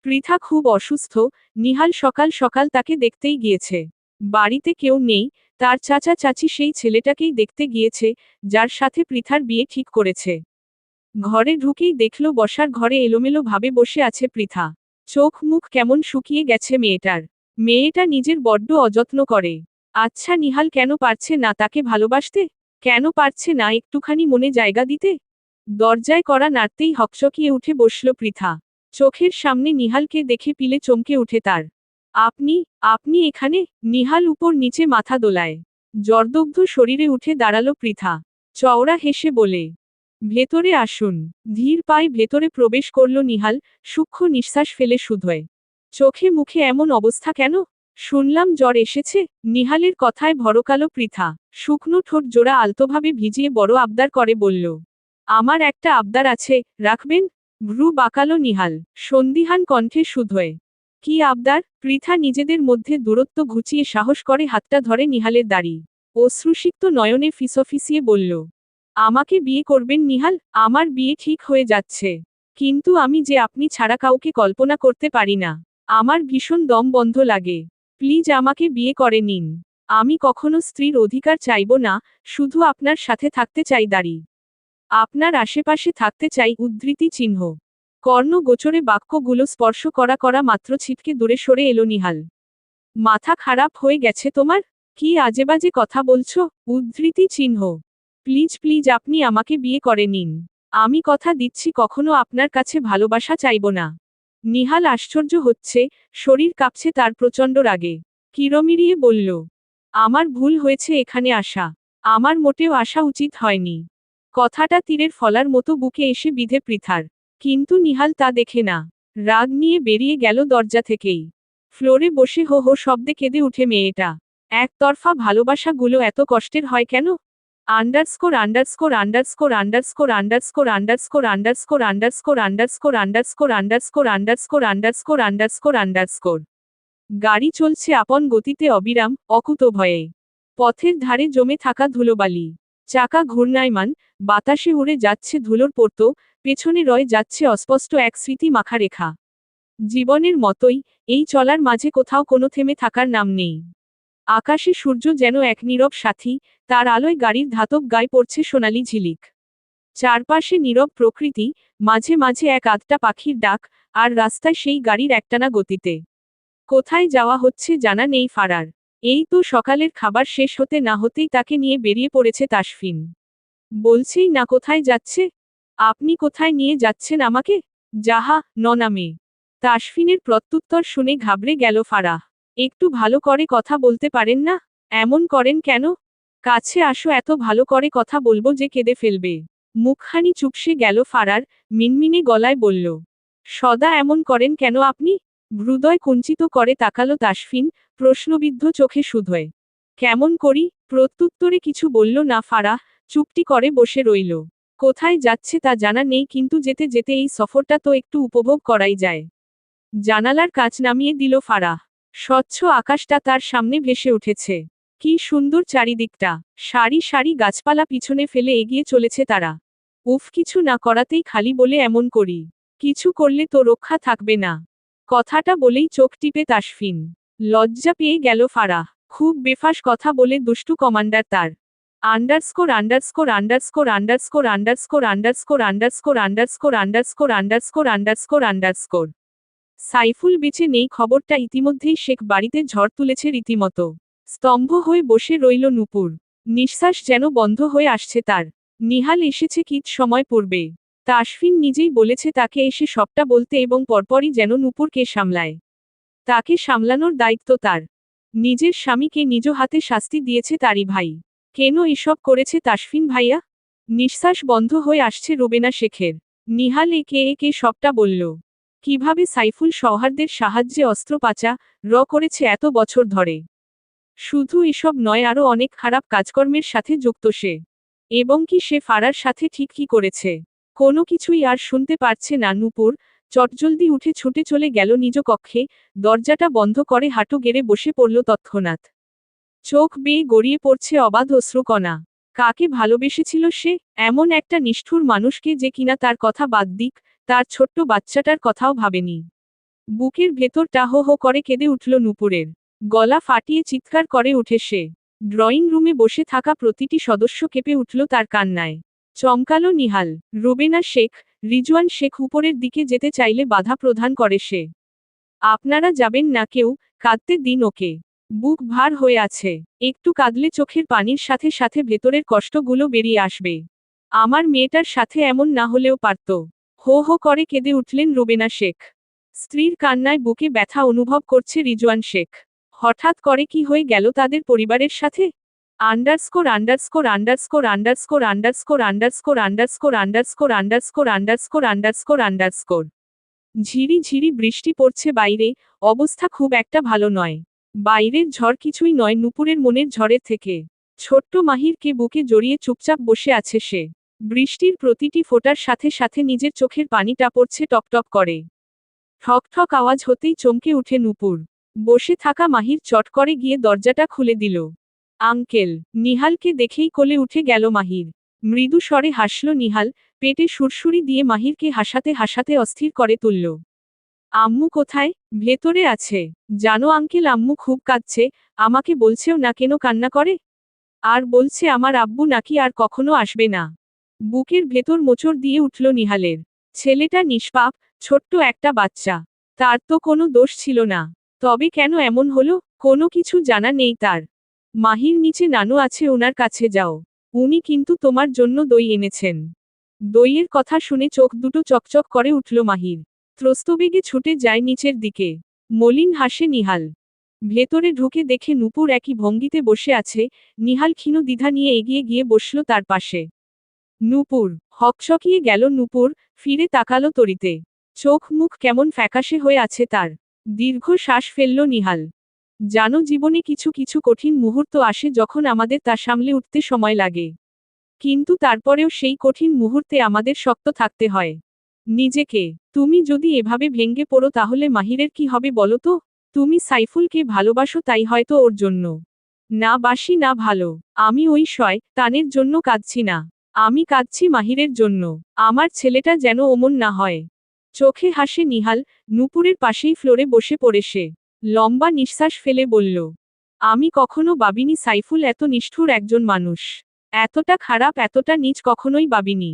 পৃথা খুব অসুস্থ, নিহাল সকাল সকাল তাকে দেখতেই গিয়েছে। বাড়িতে কেউ নেই, তার চাচা চাচি সেই ছেলেটাকেই দেখতে গিয়েছে, যার সাথে পৃথার বিয়ে ঠিক করেছে। ঘরে ঢুকেই দেখল বসার ঘরে এলোমেলো ভাবে বসে আছে পৃথা। চোখ মুখ কেমন শুকিয়ে গেছে মেয়েটার। মেয়েটা নিজের বড্ড অযত্ন করে। আচ্ছা নিহাল কেন পারছে না তাকে ভালোবাসতে? কেন পারছে না একটুখানি মনে জায়গা দিতে? দরজায় কড়া নাড়তেই হকচকিয়ে উঠে বসল পৃথা। চোখের সামনে নিহালকে দেখে পিলে চমকে উঠে তার। আপনি আপনি এখানে? নিহাল উপর নিচে মাথা দোলায়। জর্দগ্ধ শরীরে উঠে দাঁড়ালো পৃথা। চওড়া হেসে বলে, ভেতরে আসুন। ধীর পায়ে ভেতরে প্রবেশ করল নিহাল, সূক্ষ্ম নিঃশ্বাস ফেলে শুধোয়। চোখে মুখে এমন অবস্থা কেন? শুনলাম জ্বর এসেছে। নিহালের কথায় ভরকালো পৃথা। শুকনো ঠোঁট জোড়া আলতোভাবে ভিজিয়ে বড় আবদার করে বলল, আমার একটা আবদার আছে, রাখবেন? ভ্রু বাঁকালো নিহাল, সন্দিহান কণ্ঠে শুধোয়। কি আবদার? পৃথা নিজেদের মধ্যে দূরত্ব ঘুচিয়ে সাহস করে হাতটা ধরে নিহালের দাড়ি। অশ্রুসিক্ত নয়নে ফিসফিসিয়ে বলল, আমাকে বিয়ে করবেন নিহাল? আমার বিয়ে ঠিক হয়ে যাচ্ছে। কিন্তু আমি যে আপনি ছাড়া কাউকে কল্পনা করতে পারি না। আমার ভীষণ দম বন্ধ লাগে। প্লিজ আমাকে বিয়ে করে নিন। আমি কখনো স্ত্রীর অধিকার চাইব না, শুধু আপনার সাথে থাকতে চাই দাঁড়ি। আপনার আশেপাশে থাকতে চাই উদ্ধৃতি চিহ্ন। কর্ণ গোচরে বাক্যগুলো স্পর্শ করা মাত্র ছিটকে দূরে সরে এলো নিহাল। মাথা খারাপ হয়ে গেছে তোমার? কি আজেবাজে কথা বলছো? উদ্ধৃতি চিহ্ন। প্লিজ প্লিজ আপনি আমাকে বিয়ে করে নিন। আমি কথা দিচ্ছি কখনো আপনার কাছে ভালোবাসা চাইব না। নিহাল আশ্চর্য হচ্ছে, শরীর কাঁপছে তার প্রচণ্ড রাগে। কিরমিরিয়ে বলল, আমার ভুল হয়েছে এখানে আসা। আমার মোটেও আসা উচিত হয়নি। কথাটা তীরের ফলার মতো বুকে এসে বিঁধে পৃথার। কিন্তু নিহাল তা দেখে না। রাগ নিয়ে বেরিয়ে গেল দরজা থেকেই। ফ্লোরে বসে হো হো শব্দে কেঁদে উঠে মেয়েটা। একতরফা ভালোবাসাগুলো এত কষ্টের হয় কেন? Underscore underscore underscore underscore underscore underscore underscore underscore underscore underscore underscore underscore underscore underscore underscore. গাড়ি চলছে আপন গতিতে অবিরাম, অকুতোভয়ে। পথের ধারে জমে থাকা ধুলোবালি। চাকা ঘূর্ণায়মান, বাতাসে উড়ে যাচ্ছে ধুলোর পর্ত, পেছনে রয়ে যাচ্ছে অস্পষ্ট এক স্মৃতি মাখা রেখা। জীবনের মতোই, এই চলার মাঝে কোথাও কোনো থেমে থাকার নাম নেই। আকাশে সূর্য যেন এক নীরব সাথী, তার আলোয় গাড়ির ধাতব গায়ে পড়ছে সোনালি ঝিলিক। চারপাশে নীরব প্রকৃতি, মাঝে মাঝে এক আধটা পাখির ডাক, আর রাস্তায় সেই গাড়ির একটানা গতিতে। কোথায় যাওয়া হচ্ছে জানা নেই ফারার। এই তো সকালের খাবার শেষ হতে না হতেই তাকে নিয়ে বেরিয়ে পড়েছে তাসফিন। বলছেই না কোথায় যাচ্ছে। আপনি কোথায় নিয়ে যাচ্ছেন আমাকে? জাহা, ন নামে। তাসফিনের প্রত্যুত্তর শুনে ঘাবড়ে গেল ফারাহ। একটু ভালো করে কথা বলতে পারেন না? এমন করেন কেন? কাছে আসো, এত ভালো করে কথা বলবো যে কেঁদে ফেলবে। মুখখানি চুপসে গেল ফারার, মিনমিনে গলায় বলল। সদা এমন করেন কেন আপনি? হৃদয় কুঞ্চিত করে তাকালো তাসফিন, প্রশ্নবিদ্ধ চোখে শুধোয়। কেমন করি? প্রত্যুত্তরে কিছু বলল না ফারাহ, চুপটি করে বসে রইল। কোথায় যাচ্ছে তা জানা নেই, কিন্তু যেতে যেতে এই সফরটা তো একটু উপভোগ করাই যায়। জানালার কাচ নামিয়ে দিল ফারাহ। স্বচ্ছ আকাশটা তার সামনে ভেসে উঠেছে। কি সুন্দর চারিদিকটা। সারি সারি গাছপালা পিছনে ফেলে এগিয়ে চলেছে তারা। উফ, কিছু না করাতেই খালি বলে এমন করি। কিছু করলে তো রক্ষা থাকবে না। কথাটা বলেই চোখ টিপে তাসফিন। লজ্জা পেয়ে গেল ফারাহ। খুব বেফাস কথা বলে দুষ্টু কমান্ডার তার। Underscore underscore underscore underscore underscore underscore underscore underscore underscore underscore underscore underscore. Saiful বেঁচে নেই খবরটা ইতিমধ্যেই শেখ বাড়িতে ঝড় তুলেছে রীতিমতো। স্তম্ভ হয়ে বসে রইল নূপুর। নিঃশ্বাস যেন বন্ধ হয়ে আসছে তার। নিহাল এসেছে কিত সময় পূর্বে। তাসফিন নিজেই বলেছে তাকে এসে সবটা বলতে, এবং পরপরই যেন নূপুরকে সামলায়। তাকে সামলানোর দায়িত্ব তার। নিজের স্বামীকে নিজ হাতে শাস্তি দিয়েছে তারই ভাই। কেন এসব করেছে তাসফিন ভাইয়া? নিঃশ্বাস বন্ধ হয়ে আসছে রুবেনা শেখের। নিহাল একে একে সবটা বলল। কিভাবে সাইফুল সৌহার্দের সাহায্যে অস্ত্রোপাচা করেছে এত বছর ধরে। শুধু এসব নয়, আরও অনেক খারাপ কাজকর্মের সাথে যুক্ত সে। এবং কি সে ফারার সাথে ঠিক কি করেছে। কোনো কিছুই আর শুনতে পারছে না নূপুর। চটজলদি উঠে ছুটে চলে গেল নিজ কক্ষে, দরজাটা বন্ধ করে হাঁটু গেড়ে বসে পড়ল তৎক্ষণাৎ। চোখ বেয়ে গড়িয়ে পড়ছে অবাধ অশ্রুকণা। কাকে ভালোবেসেছিল সে? এমন একটা নিষ্ঠুর মানুষকে যে কিনা তার কথা বাদ দিক, তার ছোট্ট বাচ্চাটার কথাও ভাবেনি। বুকের ভেতরটা হো হো করে কেঁদে উঠল নূপুরের। গলা ফাটিয়ে চিৎকার করে উঠে সে। ড্রয়িং রুমে বসে থাকা প্রতিটি সদস্য কেঁপে উঠল তার কান্নায়। চমকালো নিহাল। রুবেনা শেখ, রিজওয়ান শেখ উপরের দিকে যেতে চাইলে বাধা প্রদান করে সে। আপনারা যাবেন না কেউ, কাঁদতে দিন ওকে। বুক ভার হয়ে আছে। একটু কাঁদলে চোখের পানির সাথে সাথে ভেতরের কষ্টগুলো বেরিয়ে আসবে। আমার মেয়েটার সাথে এমন না হলেও পারত। হো হো করে কেঁদে উঠলেন রুবেনা শেখ। স্ত্রীর কান্নায় বুকে ব্যথা অনুভব করছে রিজওয়ান শেখ। হঠাৎ করে কি হয়ে গেল তাদের পরিবারের সাথে? Underscore underscore underscore underscore underscore underscore underscore underscore underscore underscore underscore underscore. ঝিরি ঝিরি বৃষ্টি পড়ছে বাইরে, অবস্থা খুব একটা ভালো নয়। বাইরের ঝড় কিছুই নয় নূপুরের মনের ঝড়ের থেকে। ছোট্ট মাহিরকে বুকে জড়িয়ে চুপচাপ বসে আছে সে। বৃষ্টির প্রতিটি ফোঁটার সাথে সাথে নিজের চোখের পানিটা পড়ছে টপটপ করে। ঠক ঠক আওয়াজ হতেই চমকে উঠে নূপুর। বসে থাকা মাহির চট করে গিয়ে দরজাটা খুলে দিল। আঙ্কেল! নিহালকে দেখেই কোলে উঠে গেল মাহির। মৃদু স্বরে হাসল নিহাল, পেটে সুরসুরি দিয়ে মাহিরকে হাসাতে হাসাতে অস্থির করে তুলল। আম্মু কোথায়? ভেতরে আছে। জানো আঙ্কেল, আম্মু খুব কাঁদছে, আমাকে বলছেও না কেন কান্না করে। আর বলছে আমার আব্বু নাকি আর কখনো আসবে না। বুকের ভেতর মোচড় দিয়ে উঠল নিহালের। ছেলেটা নিষ্পাপ, ছোট্ট একটা বাচ্চা। তার তো কোনো দোষ ছিল না। তবে কেন এমন হলো? কোনো কিছু জানা নেই তার। মাহির, নিচে নানু আছে, ওনার কাছে যাও। উনি কিন্তু তোমার জন্য দই এনেছেন। দইয়ের কথা শুনে চোখ দুটো চকচক করে উঠল মাহির। ত্রস্তবেগে ছুটে যায় নিচের দিকে। মলিন হাসে নিহাল। ভেতরে ঢুকে দেখে নূপুর একই ভঙ্গিতে বসে আছে। নিহাল ক্ষীণ দ্বিধা নিয়ে এগিয়ে গিয়ে বসল তার পাশে। নূপুর। হকচকিয়ে গেল নূপুর, ফিরে তাকালো তরিতে। চোখ মুখ কেমন ফ্যাকাশে হয়ে আছে তার। দীর্ঘ শ্বাস ফেলল নিহাল। জানো, জীবনে কিছু কিছু কঠিন মুহূর্ত আসে যখন আমাদের তা সামলে উঠতে সময় লাগে। কিন্তু তারপরেও সেই কঠিন মুহূর্তে আমাদের শক্ত থাকতে হয়। নিজেকে। তুমি যদি এভাবে ভেঙে পড়ো তাহলে মাহিরের কি হবে বলো তো? তুমি সাইফুলকে ভালোবাসো, তাই হয়তো ওর জন্য। না বাসি না ভালো। আমি ওই শয়তানের জন্য কাঁদছি না। আমি কাঁদছি মাহিরের জন্য। আমার ছেলেটা যেন অমন না হয়। চোখে হাসে নিহাল, নূপুরের পাশেই ফ্লোরে বসে পড়ে সে। লম্বা নিঃশ্বাস ফেলে বলল। আমি কখনো ভাবিনি সাইফুল এত নিষ্ঠুর একজন মানুষ। এতটা খারাপ, এতটা নীচ কখনোই ভাবিনি।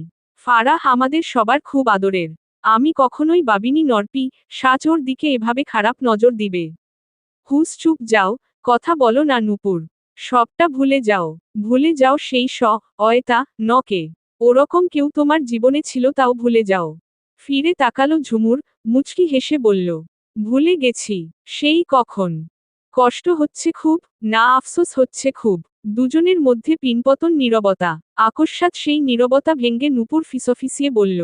ফারাহ আমাদের সবার খুব আদরের। আমি কখনোই ভাবিনি নরপি সাজ ওর দিকে এভাবে খারাপ নজর দিবে। হুস, চুপ যাও, কথা বলো না নূপুর। সবটা ভুলে যাও। ভুলে যাও সেই অয়তা নকে। ওরকম কেউ তোমার জীবনে ছিল, তাও ভুলে যাও। ফিরে তাকালো ঝুমুর, মুচকি হেসে বলল। ভুলে গেছি। সেই কখন? কষ্ট হচ্ছে খুব, না আফসোস হচ্ছে খুব। দুজনের মধ্যে পিনপতন নীরবতা। আকস্মাৎ সেই নীরবতা ভেঙ্গে নূপুর ফিসফিসিয়ে বলল,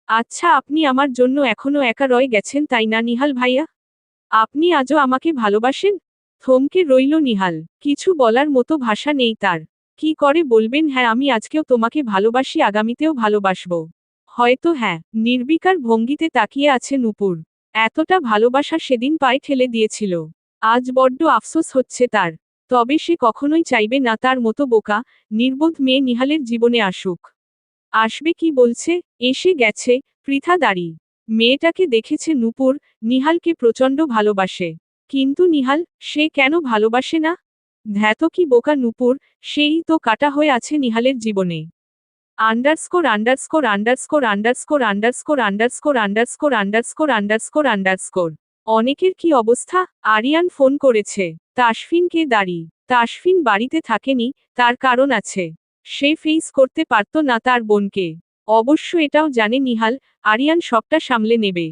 আচ্ছা আপনি আমার জন্য এখনো একা রয়ে গেছেন তাই না নিহাল ভাইয়া? আপনি আজও আমাকে ভালোবাসেন? থমকে রইল নিহাল। কিছু বলার মতো ভাষা নেই তার। কি করে বলবেন হ্যাঁ আমি আজকেও তোমাকে ভালোবাসি আগামীতেও ভালোবাসবো? হয়তো হ্যাঁ। নির্বিকার ভঙ্গিতে তাকিয়ে আছে নূপুর। এতটা ভালোবাসা সেদিন পায়ে ঠেলে দিয়েছিল। আজ বড্ড আফসোস হচ্ছে তার। তবে সে কখনোই চাইবে না তার মতো বোকা, নির্বোধ মেয়ে নিহালের জীবনে আসুক। আসবে কি বলছে? এসে গেছে। পৃথা দাঁড়ি। মেয়েটাকে দেখেছে নূপুর, নিহালকে প্রচণ্ড ভালোবাসে। কিন্তু নিহাল, সে কেন ভালোবাসে না? ধ্যাত কি বোকা নূপুর, সেই তো কাটা হয়ে আছে নিহালের জীবনে। Underscore underscore underscore underscore underscore underscore underscore underscore underscore underscore. অনেকের কি অবস্থা? আরিয়ান ফোন করেছে। তাসফিনকে দাঁড়ি। তাসফিন বাড়িতে থাকেনি, তার কারণ আছে। সে ফেস করতে পারত না তার বোনকে। অবশ্য এটাও জানে নিহাল, আরিয়ান সবটা সামলে নেবে।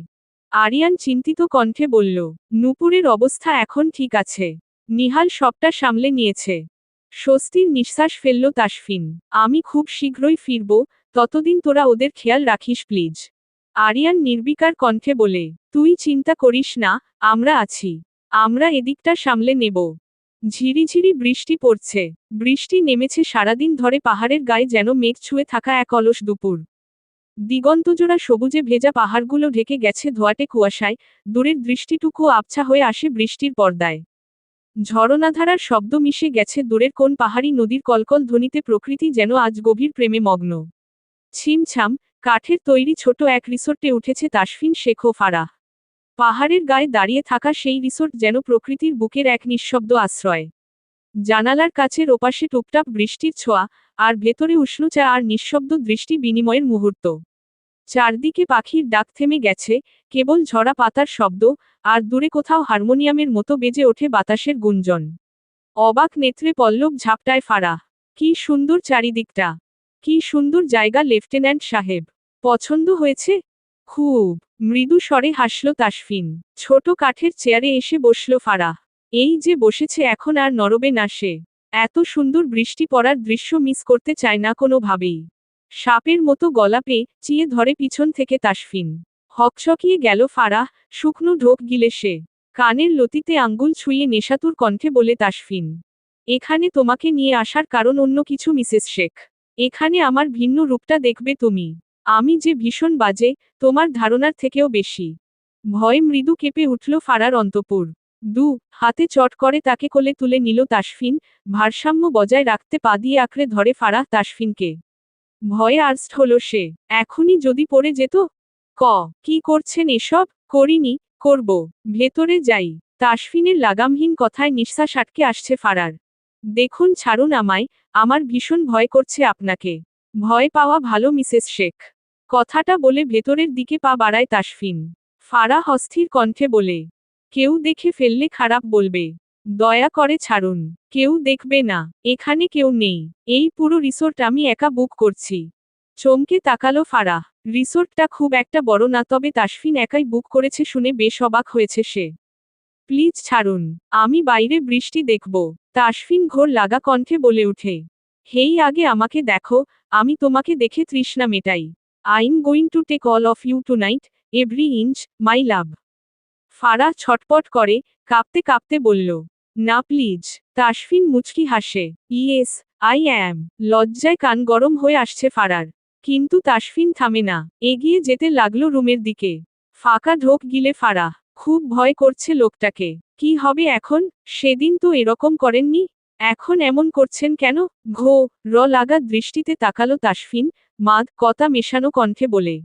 আরিয়ান চিন্তিত কণ্ঠে বলল, নূপুরের অবস্থা এখন ঠিক আছে। নিহাল সবটা সামলে নিয়েছে। স্বস্তির নিঃশ্বাস ফেলল তাসফিন। আমি খুব শীঘ্রই ফিরব, ততদিন তোরা ওদের খেয়াল রাখিস প্লিজ। আরিয়ান নির্বিকার কণ্ঠে বলে, তুই চিন্তা করিস না, আমরা আছি। আমরা এদিকটা সামলে নেব। ঝিরিঝিরি বৃষ্টি পড়ছে। বৃষ্টি নেমেছে সারাদিন ধরে পাহাড়ের গায়ে যেন মেঘ ছুঁয়ে থাকা এক অলস দুপুর। দিগন্তজোড়া সবুজে ভেজা পাহাড়গুলো ঢেকে গেছে ধোঁয়াটে কুয়াশায়, দূরের দৃষ্টিটুকুও আবছা হয়ে আসে বৃষ্টির পর্দায়। ঝরনাধারার শব্দ মিশে গেছে দূরের কোন পাহাড়ি নদীর কলকল ধ্বনিতে প্রকৃতি যেন আজ গভীর প্রেমে মগ্ন। ছিমছাম, কাঠের তৈরি ছোট এক রিসোর্টে উঠেছে তাসফিন শেখ ও ফারাহ। পাহাড়ের গায়ে দাঁড়িয়ে থাকা সেই রিসোর্ট যেন প্রকৃতির বুকের এক নিঃশব্দ আশ্রয়। জানালার কাছের ওপাশে টুপটাপ বৃষ্টির ছোঁয়া, আর ভেতরে উষ্ণ চা আর নিঃশব্দ দৃষ্টি বিনিময়ের মুহূর্ত। চারদিকে পাখির ডাক থেমে গেছে, কেবল ঝরা পাতার শব্দ, আর দূরে কোথাও হারমোনিয়ামের মতো বেজে ওঠে বাতাসের গুঞ্জন। অবাক নেত্রে পল্লব ঝাপটায় ফারাহ। কি সুন্দর চারিদিকটা! কি সুন্দর জায়গা লেফটেন্যান্ট সাহেব! পছন্দ হয়েছে? খুব। মৃদু স্বরে হাসল তাসফিন। ছোট কাঠের চেয়ারে এসে বসল ফারাহ। এই যে বসেছে এখন আর নড়বে না সে। এত সুন্দর বৃষ্টি পড়ার দৃশ্য মিস করতে চায় না কোনোভাবেই। সাপের মতো গলা পেয়ে চিয়ে ধরে পিছন থেকে তাসফিন। হকচকিয়ে গেল ফারাহ, শুকনো ঢোক গিলে সে। কানের লতিতে আঙ্গুল ছুঁয়ে নেশাতুর কণ্ঠে বলে তাসফিন, এখানে তোমাকে নিয়ে আসার কারণ অন্য কিছু মিসেস শেখ। এখানে আমার ভিন্ন রূপটা দেখবে তুমি। আমি যে ভীষণ বাজে, তোমার ধারণার থেকেও বেশি। ভয়ে মৃদু কেঁপে উঠল ফারার অন্তপুর। হাতে চট করে তাকে কোলে তুলে নিল তাসফিন, ভারসাম্য বজায় রাখতে পা দিয়ে আঁকড়ে ধরে ফারাহ তাসফিনকে। ভয়ে আর্স্ট হল সে। এখনই যদি পড়ে যেত। কি করছেন এসব? করিনি, করব। ভেতরে যাই। তাসফিনের লাগামহীন কথায় নিঃশ্বাস আটকে আসছে ফারার। দেখুন ছাড়ুন আমায়, আমার ভীষণ ভয় করছে আপনাকে। ভয় পাওয়া ভালো মিসেস শেখ। কথাটা বলে ভেতরের দিকে পা বাড়ায় তাসফিন। ফারাহ অস্থির কণ্ঠে বলে, কেউ দেখে ফেললে খারাপ বলবে। দয়া করে ছাড়ুন। কেউ দেখবে না। এখানে কেউ নেই। এই পুরো রিসোর্ট আমি একা বুক করছি। চমকে তাকালো ফারাহ। রিসোর্টটা খুব একটা বড় না, তবে তাসফিন একাই বুক করেছে শুনে বেশ অবাক হয়েছে সে। প্লিজ ছাড়ুন, আমি বাইরে বৃষ্টি দেখব। তাসফিন ঘোর লাগা কণ্ঠে বলে উঠে, হেই আগে আমাকে দেখো, আমি তোমাকে দেখে তৃষ্ণা মেটাই। I'm going to take all of you tonight, every inch, my love. Farah ছটপট করে, কাঁপতে কাঁপতে বলল, না প্লিজ। তাসফিন মুচকি হাসে, ইয়েস, আই অ্যাম। লজ্জায় কান গরম হয়ে আসছে ফারার। কিন্তু তাসফিন থামে না, এগিয়ে যেতে লাগলো রুমের দিকে। ফাঁকা ঢোক গিলে ফারাহ। খুব ভয় করছে লোকটাকে। কি হবে এখন? সেদিন তো এরকম করেননি। এখন এমন করছেন কেন? লাগা দৃষ্টিতে তাকালো তাসফিন, মাদ কথা মেশানো কণ্ঠে বলে,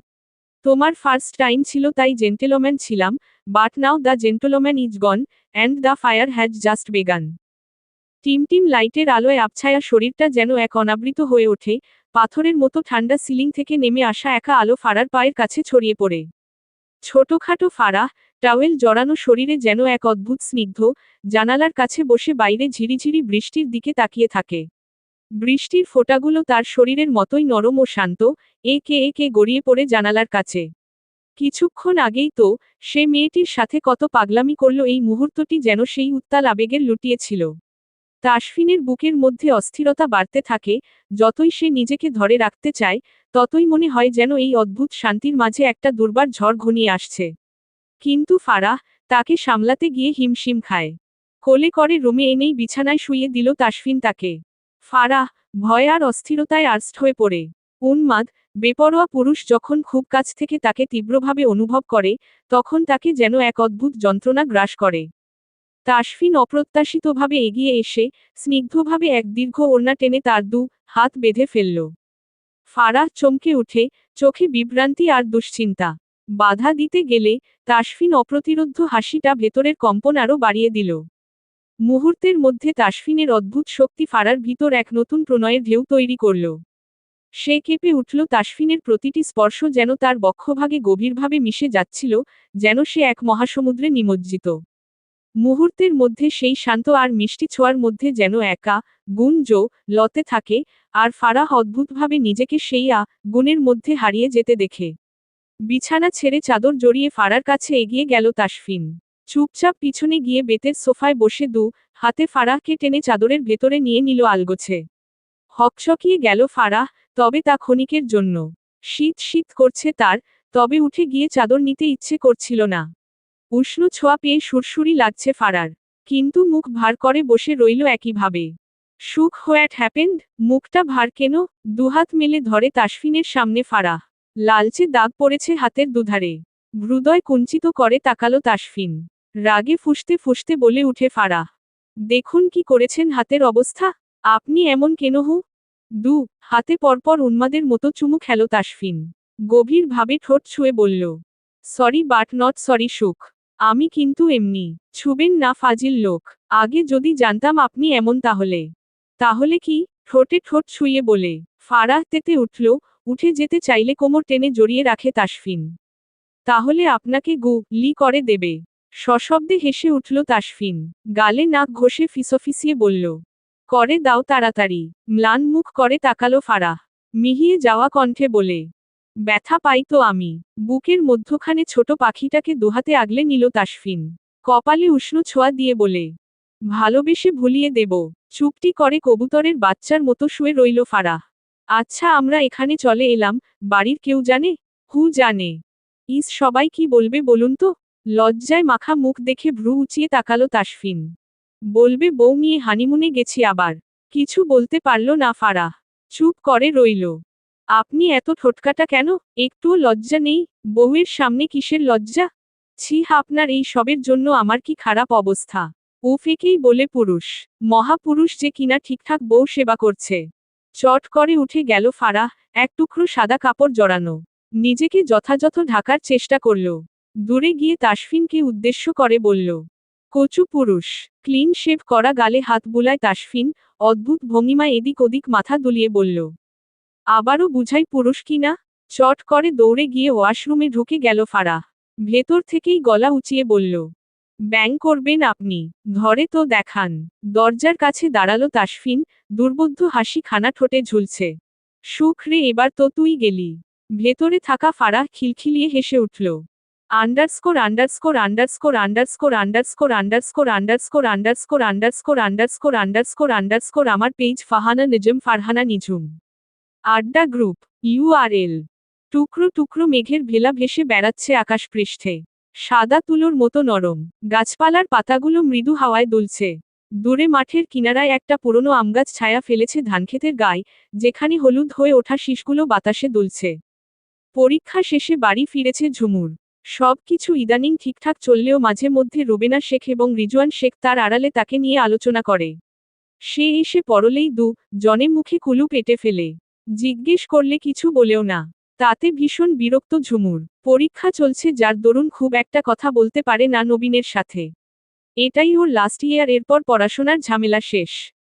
তোমার ফার্স্ট টাইম ছিল তাই জেন্টেলম্যান ছিলাম, but now the gentleman is gone, and the fire has just began. টিমটিম লাইটের আলোয় আবছায়া শরীরটা যেন এক অনাবৃত হয়ে ওঠে, পাথরের মতো ঠান্ডা সিলিং থেকে নেমে আসা একা আলো ফারার পায়ের কাছে ছড়িয়ে পড়ে। ছোটখাটো ফারাহ, টাওয়েল জড়ানো শরীরে যেন এক অদ্ভুত স্নিগ্ধ, জানালার কাছে বসে বাইরে ঝিরিঝিরি বৃষ্টির দিকে তাকিয়ে থাকে। বৃষ্টির ফোঁটাগুলো তার শরীরের মতোই নরম ও শান্ত, একে একে গড়িয়ে পড়ে জানালার কাছে। কিছুক্ষণ আগেই তো সে মেয়েটির সাথে কত পাগলামি করল, এই মুহূর্তটি যেন সেই উত্তাল আবেগের লুটিয়েছিল। তাসফিনের বুকের মধ্যে অস্থিরতা বাড়তে থাকে, যতই সে নিজেকে ধরে রাখতে চায়, ততই মনে হয় যেন এই অদ্ভুত শান্তির মাঝে একটা দুর্বার ঝড় ঘনিয়ে আসছে। কিন্তু ফারাহ তাকে সামলাতে গিয়ে হিমশিম খায়। কোলে করে রুমে এনেই বিছানায় শুইয়ে দিল তাসফিন তাকে। ফারাহ ভয় আর অস্থিরতায় আর্স্ট হয়ে পড়ে। উন্মাদ, বেপরোয়া পুরুষ যখন খুব কাছ থেকে তাকে তীব্রভাবে অনুভব করে, তখন তাকে যেন এক অদ্ভুত যন্ত্রণা গ্রাস করে। তাসফিন অপ্রত্যাশিতভাবে এগিয়ে এসে স্নিগ্ধভাবে এক দীর্ঘ ওড়না টেনে তার হাত বেঁধে ফেলল। ফারাহ চমকে উঠে, চোখে বিভ্রান্তি আর দুশ্চিন্তা। বাধা দিতে গেলে তাসফিন অপ্রতিরোধ্য হাসিটা ভেতরের কম্পন আরও বাড়িয়ে দিল। মুহূর্তের মধ্যে তাসফিনের অদ্ভুত শক্তি ফারার ভিতর এক নতুন প্রণয়ের ঢেউ তৈরি করল। সে কেঁপে উঠল, তাসফিনের প্রতিটি স্পর্শ যেন তার বক্ষভাগে গভীরভাবে মিশে যাচ্ছিল, যেন সে এক মহাসমুদ্রে নিমজ্জিত। মুহূর্তের মধ্যে সেই শান্ত আর মিষ্টি ছোঁয়ার মধ্যে যেন একা গুঞ্জ লতে থাকে, আর ফারাহ অদ্ভুতভাবে নিজেকে সেই গুণের মধ্যে হারিয়ে যেতে দেখে। বিছানা ছেড়ে চাদর জড়িয়ে ফারার কাছে এগিয়ে গেল তাসফিন। চুপচাপ পিছনে গিয়ে বেতের সোফায় বসে হাতে ফারাহকে টেনে চাদরের ভেতরে নিয়ে নিল আলগোছে। হকচকিয়ে গেল ফারাহ, তবে তা ক্ষণিকের জন্য। শীত শীত করছে তার, তবে উঠে গিয়ে চাদর নিতে ইচ্ছে করছিল না। উষ্ণ ছোঁয়া পেয়ে সুরসুরি লাগছে ফারার, কিন্তু মুখ ভার করে বসে রইল একইভাবে। সুখ হোয়াট হ্যাপেন্ড? মুখটা ভার কেন? দুহাত মেলে ধরে তাসফিনের সামনে ফারাহ। লালচে দাগ পড়েছে হাতের দুধারে। হৃদয় কুঞ্চিত করে তাকালো তাসফিন। রাগে ফুঁসতে ফুঁসতে বলে উঠে ফারাহ, দেখুন কি করেছেন হাতের অবস্থা। আপনি এমন কেন হাতে পরপর উন্মাদের মতো চুমু খেল তাসফিন। গভীরভাবে ঠোঁট ছুঁয়ে বলল, সরি বাট নট সরি সুখ। আমি কিন্তু এমনি। ছুবেন না ফাজিল লোক। আগে যদি জানতাম আপনি এমন তাহলে কি? ঠোঁটে ঠোঁট ছুঁয়ে বলে ফারাহ তেতে উঠল, উঠে যেতে চাইলে কোমর টেনে জড়িয়ে রাখে তাসফিন। তাহলে আপনাকে লি করে দেবে। সশব্দে হেসে উঠল তাসফিন। গালে নাক ঘষে ফিসফিসিয়ে বলল, করে দাও তাড়াতাড়ি। ম্লান মুখ করে তাকালো ফারাহ, মিহিয়ে যাওয়া কণ্ঠে বলে, ব্যথা পাই তো আমি। বুকের মধ্যখানে ছোট পাখিটাকে দুহাতে আগলে নিল তাসফিন। কপালে উষ্ণ ছোঁয়া দিয়ে বলে, ভালোবেসে ভুলিয়ে দেব। চুপটি করে কবুতরের বাচ্চার মতো শুয়ে রইল ফারাহ। আচ্ছা, আমরা এখানে চলে এলাম, বাড়ির কেউ জানে? জানে? সবাই কি বলবে বলুন তো? লজ্জায় মাখা মুখ দেখে ভ্রু উঁচিয়ে তাকালো তাসফিন। বলবে বউ নিয়ে হানিমুনে গেছি আবার। কিছু বলতে পারল না ফারাহ। চুপ করে রইল। আপনি এত ঠোটকাটা কেন? একটুও লজ্জা নেই? বউয়ের সামনে কিসের লজ্জা? ছি, আপনার এই সবের জন্য আমার কি খারাপ অবস্থা। ফেকেই বলে পুরুষ। মহাপুরুষ যে কিনা ঠিকঠাক বউ সেবা করছে। চট করে উঠে গেল ফারাহ, এক টুকরো সাদা কাপড় জড়ানো। নিজেকে যথাযথ ঢাকার চেষ্টা করল। দূরে গিয়ে তাসফিনকে উদ্দেশ্য করে বলল, কচু পুরুষ। ক্লিন শেভ করা গালে হাত বুলায় তাসফিন, অদ্ভুত ভঙ্গিমায় এদিক ওদিক মাথা দুলিয়ে বলল, আবারও বুঝাই পুরুষ কিনা? চট করে দৌড়ে গিয়ে ওয়াশরুমে ঢুকে গেল ফারাহ। ভেতর থেকেই গলা উঁচিয়ে বলল, ব্যাং করবেন আপনি? ধরে তো দেখান। দরজার কাছে দাঁড়ালো তাসফিন, দুর্বোধ্য হাসি খানা ঠোঁটে ঝুলছে। সুখ রে, এবার তো তুই গেলি। ভেতরে থাকা ফারাহ খিলখিলিয়ে হেসে উঠল। Underscore underscore underscore underscore underscore underscore underscore underscore underscore underscore underscore underscore আমার পেজ ফাহানা নিজম ফারহানা নিঝুম। আড্ডা গ্রুপ। URL। টুকরো টুকরো মেঘের ভেলা ভেসে বেড়াচ্ছে আকাশপৃষ্ঠে। সাদা তুলোর মতো নরম। গাছপালার পাতাগুলো মৃদু হাওয়ায় দুলছে। দূরে মাঠের কিনারায় একটা পুরনো আমগাছ ছায়া ফেলেছে ধানক্ষেতের গায়ে, যেখানে হলুদ হয়ে ওঠা শীষগুলো বাতাসে দুলছে। পরীক্ষা শেষে বাড়ি ফিরেছে ঝুমুর। সব কিছু ইদানিং ঠিকঠাক চললেও মাঝে মধ্যে রুবেনা শেখ এবং রিজওয়ান শেখ তার আড়ালে তাকে নিয়ে আলোচনা করে। সে এসে পড়লেই জনে মুখে কুলু পেটে ফেলে। জিজ্ঞেস করলে কিছু বলেও না। তাতে ভীষণ বিরক্ত ঝুমুর। পরীক্ষা চলছে, যার দরুন খুব একটা কথা বলতে পারে না নবীনের সাথে। এটাই ওর লাস্ট ইয়ার, এরপর পড়াশোনার ঝামেলা শেষ।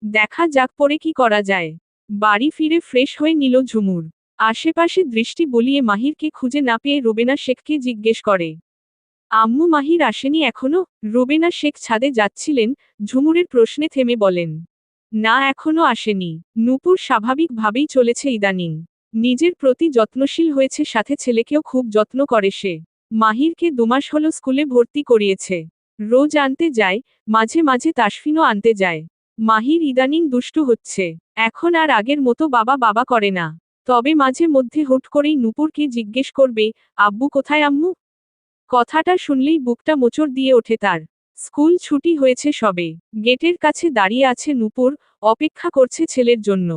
দেখা যাক পরে কি করা যায়। বাড়ি ফিরে ফ্রেশ হয়ে নিল ঝুমুর। আশেপাশে দৃষ্টি বুলিয়ে মাহিরকে খুঁজে না পেয়ে রুবেনা শেখকে জিজ্ঞেস করে, আম্মু মাহির আসেনি এখনো? রুবেনা শেখ ছাদে যাচ্ছিলেন, ঝুমুরের প্রশ্নে থেমে বলেন, না এখনো আসেনি। নূপুর স্বাভাবিকভাবেই চলেছে ইদানিং। নিজের প্রতি যত্নশীল হয়েছে, সাথে ছেলেকেও খুব যত্ন করে সে। মাহিরকে 2 মাস হলো স্কুলে ভর্তি করিয়েছে। রোজ আনতে যায়, মাঝে মাঝে তাসফিনও আনতে যায়। মাহির ইদানিং দুষ্টু হচ্ছে। এখন আর আগের মতো বাবা বাবা করে না। তবে মাঝে মধ্যে হুট করেই নূপুরকে জিজ্ঞেস করবে, আব্বু কোথায় আম্মু? কথাটা শুনলেই বুকটা মোচড় দিয়ে ওঠে তার। স্কুল ছুটি হয়েছে সবে। গেটের কাছে দাঁড়িয়ে আছে নূপুর, অপেক্ষা করছে ছেলের জন্য।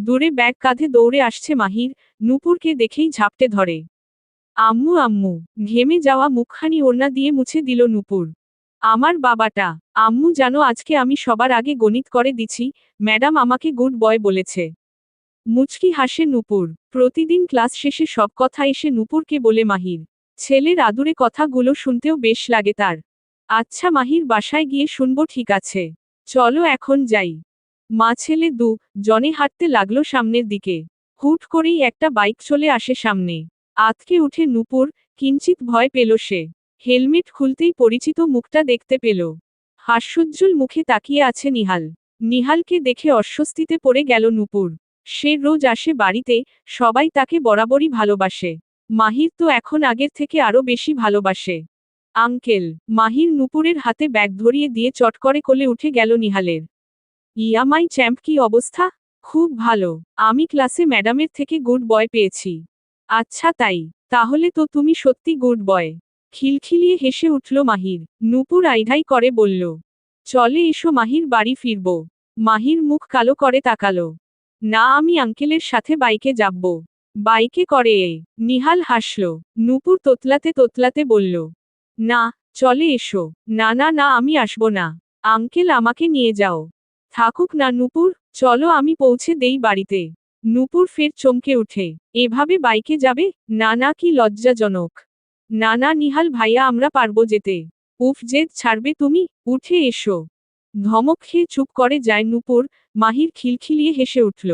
দূরে ব্যাগ কাঁধে দৌড়ে আসছে মাহির, নূপুরকে দেখেই ঝাপটে ধরে। আম্মু আম্মু, ঘেমে যাওয়া মুখখানি ওড়না দিয়ে মুছে দিল নূপুর। আমার বাবাটা, আম্মু জানো আজকে আমি সবার আগে গণিত করে দিছি, ম্যাডাম আমাকে গুড বয় বলেছে। মুচকি হাসে নূপুর। প্রতিদিন ক্লাস শেষে সব কথা এসে নূপুরকে বলে মাহির। ছেলের আদুরে কথাগুলো শুনতেও বেশ লাগে তার। আচ্ছা মাহির, বাসায় গিয়ে শুনবো, ঠিক আছে। চলো এখন যাই। মা ছেলে জনে হাঁটতে লাগলো সামনের দিকে। হুট করেই একটা বাইক চলে আসে সামনে। আঁতকে উঠে নূপুর, কিঞ্চিত ভয় পেল সে। হেলমেট খুলতেই পরিচিত মুখটা দেখতে পেল। হাস্যোজ্জ্বল মুখে তাকিয়ে আছে নিহাল। নিহালকে দেখে অস্বস্তিতে পড়ে গেল নূপুর। সে রোজ আসে বাড়িতে, সবাই তাকে বরাবরই ভালোবাসে। মাহির তো এখন আগের থেকে আরো বেশি ভালোবাসে। আঙ্কেল, মাহির নূপুরের হাতে ব্যাগ ধরিয়ে দিয়ে চট করে কোলে উঠে গেল নিহালের। ইয়ামাই চ্যাম্প, কি অবস্থা? খুব ভালো। আমি ক্লাসে ম্যাডামের থেকে গুড বয় পেয়েছি। আচ্ছা তাই, তাহলে তো তুমি সত্যি গুড বয়। খিলখিলিয়ে হেসে উঠল মাহির। নূপুর আইঢাই করে বলল, চলে এসো মাহির, বাড়ি ফিরব। মাহির মুখ কালো করে তাকালো। না, আমি আঙ্কেলের সাথে বাইকে যাবব। বাইকে করে? নিহাল হাসল। নূপুর তোতলাতে তোতলাতে বলল, না, চলে এসো। না না না, আমি আসব না। আঙ্কেল আমাকে নিয়ে যাও। থাকুক না নূপুর, চলো আমি পৌঁছে দেই বাড়িতে। নূপুর ফের চমকে উঠে। এভাবে বাইকে যাবে? না না, কি লজ্জাজনক। না না নিহাল ভাইয়া, আমরা পারবো যেতে। উফ, জেদ ছাড়বে তুমি, উঠে এসো। ধমক খেয়ে চুপ করে যায় নূপুর। মাহির খিলখিলিয়ে হেসে উঠল।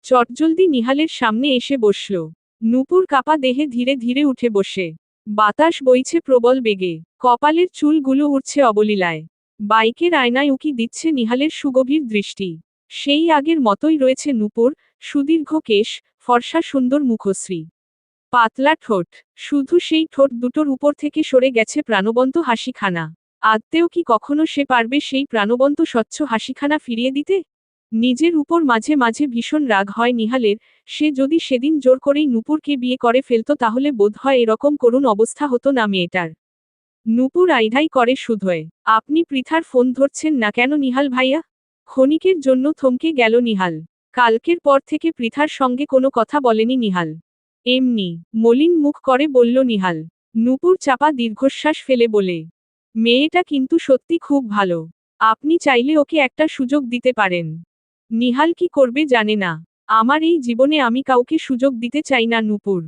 চটজলদি নিহালের সামনে এসে বসল। নূপুর কাপা দেহে ধীরে ধীরে উঠে বসে। বাতাস বইছে প্রবল বেগে। কপালের চুলগুলো উড়ছে অবলীলায়। বাইকের আয়নায় উকি দিচ্ছে নিহালের সুগভীর দৃষ্টি। সেই আগের মতোই রয়েছে নূপুর, সুদীর্ঘ কেশ, ফর্সা সুন্দর মুখশ্রী, পাতলা ঠোঁট। শুধু সেই ঠোঁট দুটোর উপর থেকে সরে গেছে প্রাণবন্ত হাসিখানা। আদতেও কি কখনো সে পারবে সেই প্রাণবন্ত স্বচ্ছ হাসিখানা ফিরিয়ে দিতে? নিজের উপর মাঝে মাঝে ভীষণ রাগ হয় নিহালের। সে যদি সেদিন জোর করেই নূপুরকে বিয়ে করে ফেলত তাহলে বোধহয় এরকম করুণ অবস্থা হতো না মেয়েটার। নূপুর আইঢাই করে শুধোয়, আপনি পৃথার ফোন ধরছেন না কেন নিহাল ভাইয়া? ক্ষণিকের জন্য থমকে গেল নিহাল। কালকের পর থেকে পৃথার সঙ্গে কোনো কথা বলেনি নিহাল। এমনি মলিন মুখ করে বলল নিহাল। নূপুর চাপা দীর্ঘশ্বাস ফেলে বলে, মেয়েটা কিন্তু সত্যি খুব ভালো। আপনি চাইলে ওকে একটা সুযোগ দিতে পারেন। নিহাল কি করবে জানে না। আমার এই জীবনে আমি কাউকে সুযোগ দিতে চাই না নূপুর।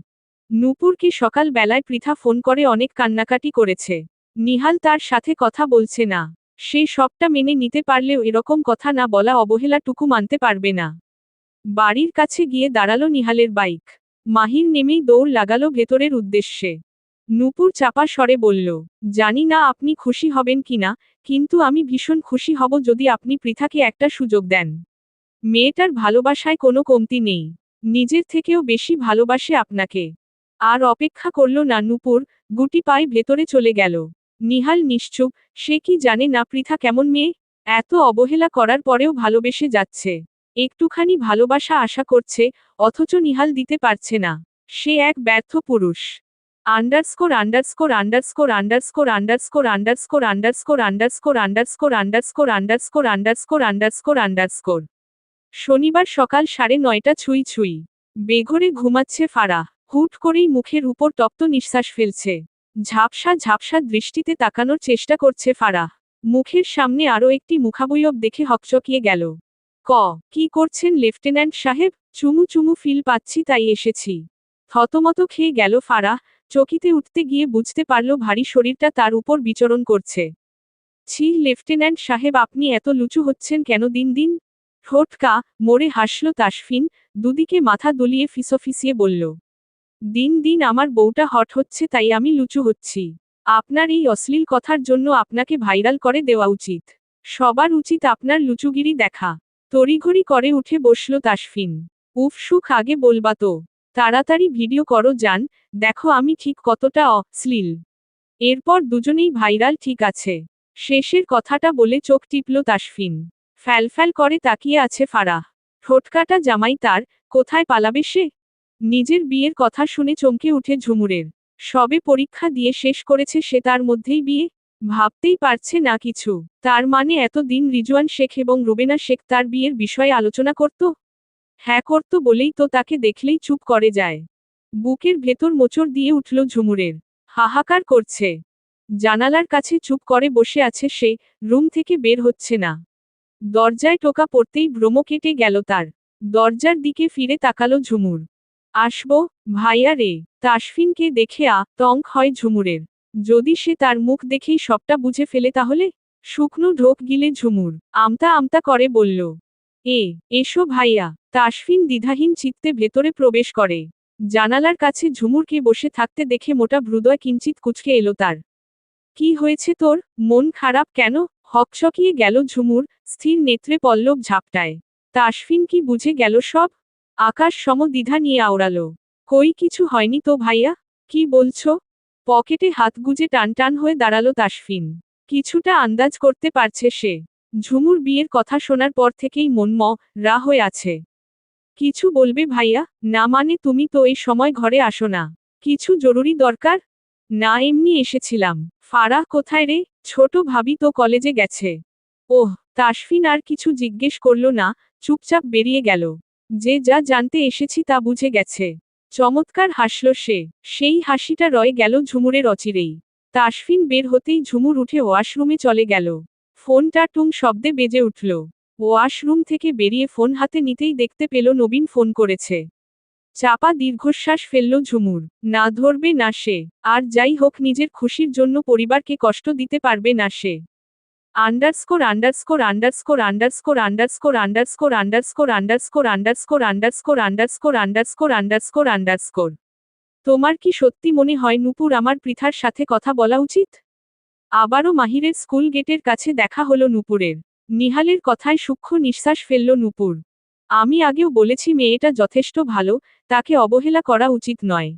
নূপুরকে সকাল বেলায় পৃথা ফোন করে অনেক কান্নাকাটি করেছে। নিহাল তার সাথে কথা বলছে না। সে সবটা মেনে নিতে পারলেও এরকম কথা না বলা অবহেলাটুকু মানতে পারবে না। বাড়ির কাছে গিয়ে দাঁড়ালো নিহালের বাইক। মাহির নেমেই দৌড় লাগালো ভেতরের উদ্দেশ্যে। নূপুর চাপা স্বরে বলল, জানি না আপনি খুশি হবেন কিনা, কিন্তু আমি ভীষণ খুশি হব যদি আপনি পৃথাকে একটা সুযোগ দেন। মেয়েটার ভালোবাসায় কোনো কমতি নেই। নিজের থেকেও বেশি ভালোবাসে আপনাকে। আর অপেক্ষা করল না নূপুর, গুটি পায়ে ভেতরে চলে গেল। নিহাল নিশ্চুপ। সে কি জানে না পৃথা কেমন মেয়ে? এত অবহেলা করার পরেও ভালোবেসে যাচ্ছে। একটুখানি ভালোবাসা আশা করছে, অথচ নিহাল দিতে পারছে না। সে এক ব্যর্থ পুরুষ। Underscore underscore underscore underscore underscore underscore underscore underscore underscore underscore underscore underscore underscore underscore. শনিবার সকাল 9:30 ছুঁই ছুঁই। বেঘোরে ঘুমাচ্ছে ফারাহ। হুট করেই মুখের উপর তপ্ত নিঃশ্বাস ফেলছে। ঝাপসা ঝাপসা দৃষ্টিতে তাকানোর চেষ্টা করছে ফারাহ। মুখের সামনে আরও একটি মুখাবয়ব দেখে হকচকিয়ে গেল। কি করছেন লেফটেন্যান্ট সাহেব? চুমু চুমু ফিল পাচ্ছি তাই এসেছি। থতমত খেয়ে গেল ফারাহ। চকিতে উঠতে গিয়ে বুঝতে পারল ভারী শরীরটা তার উপর বিচরণ করছে। ছি লেফটেন্যান্ট সাহেব, আপনি এত লুচু হচ্ছেন কেন দিন দিন? ঠোঁটকা মোড়ে হাসল তাসফিন, দুদিকে মাথা দুলিয়ে ফিসফিসিয়ে বলল, দিন দিন আমার বউটা হট হচ্ছে তাই আমি লুচু হচ্ছি। আপনার এই অশ্লীল কথার জন্য আপনাকে ভাইরাল করে দেওয়া উচিত। সবার উচিত আপনার লুচুগিরি দেখা। তড়িঘড়ি করে উঠে বসল তাসফিন। উফ, সুখ আগে বলবা তো। তাড়াতাড়ি ভিডিও করো জান, দেখো আমি ঠিক কতটা অশ্লীল। এরপর দুজনেই ভাইরাল ঠিক আছে। শেষের কথাটা বলে চোখ টিপল তাসফিন। ফ্যালফ্যাল করে তাকিয়ে আছে ফারাহ। ঠোঁটকাটা জামাই তার, কোথায় পালাবে সে? নিজের বিয়ের কথা শুনে চমকে উঠে ঝুমুরের। সবে পরীক্ষা দিয়ে শেষ করেছে সে, তার মধ্যেই বিয়ে? ভাবতেই পারছে না কিছু। তার মানে এতদিন রিজওয়ান শেখ এবং রুবেনা শেখ তার বিয়ের বিষয়ে আলোচনা করত? হ্যাঁ করত বলেই তো তাকে দেখলেই চুপ করে যায়। বুকের ভেতর মোচড় দিয়ে উঠল ঝুমুরের। হাহাকার করছে। জানালার কাছে চুপ করে বসে আছে সে, রুম থেকে বের হচ্ছে না। দরজায় টোকা পড়তেই ভ্রম কেটে গেল তার। দরজার দিকে ফিরে তাকালো ঝুমুর। আসবো, ভাইয়া রে। তাসফিনকে দেখে আতঙ্ক হয় ঝুমুরের। যদি সে তার মুখ দেখেই সবটা বুঝে ফেলে তাহলে? শুকনো ঢোক গিলে ঝুমুর আমতা আমতা করে বলল, এসো ভাইয়া। তাসফিন দ্বিধাহীন চিত্তে ভেতরে প্রবেশ করে। জানালার কাছে ঝুমুরকে বসে থাকতে দেখে মোটা হৃদয় কিঞ্চিত কুঁচকে এলো তার। কি হয়েছে তোর, মন খারাপ কেন? হকচকিয়ে গেল ঝুমুর, স্থির নেত্রে পল্লব ঝাপটায়। তাসফিন কি বুঝে গেল সব? আকাশ সম দ্বিধা নিয়ে আওড়ালো। কই কিছু হয়নি তো ভাইয়া? কি বলছো? পকেটে হাত গুজে টান টান হয়ে দাঁড়ালো তাসফিন। কিছুটা আন্দাজ করতে পারছে সে। ঝুমুর বিয়ের কথা শোনার পর থেকেই মন রা হয়ে আছে। কিছু বলবে ভাইয়া? না মানে তুমি তো এই সময় ঘরে আসো না। কিছু জরুরি দরকার? না এমনি এসেছিলাম। ফারাহ কোথায় রে? ছোট ভাবি তো কলেজে গেছে। ওহ। তাসফিন আর কিছু জিজ্ঞেস করল না, চুপচাপ বেরিয়ে গেল। যে যা জানতে এসেছি তা বুঝে গেছে। চমৎকার হাসল সে। সেই হাসিটা রয়ে গেল ঝুমুরের অচিরেই। তাসফিন বের হতেই ঝুমুর উঠে ওয়াশরুমে চলে গেল। ফোনটা টুং শব্দে বেজে উঠল। ওয়াশরুম থেকে বেরিয়ে ফোন হাতে নিতেই দেখতে পেল নবীন ফোন করেছে। চাপা দীর্ঘশ্বাস ফেলল ঝুমুর। না ধরবে না সে। আর যাই হোক নিজের খুশির জন্য পরিবারকে কষ্ট দিতে পারবে না সে। Underscore underscore underscore underscore underscore underscore underscore underscore underscore underscore underscore underscore underscore underscore. তোমার কি সত্যি মনে হয় নূপুর আমার পৃথার সাথে কথা বলা উচিত? আবারও মাহিরের স্কুল গেটের কাছে দেখা হলো নূপুরের। নিহালের কথায় সূক্ষ্ম নিঃশ্বাস ফেলল নূপুর। আমি আগেও বলেছি মেয়েটা যথেষ্ট ভালো, তাকে অবহেলা করা উচিত নয়।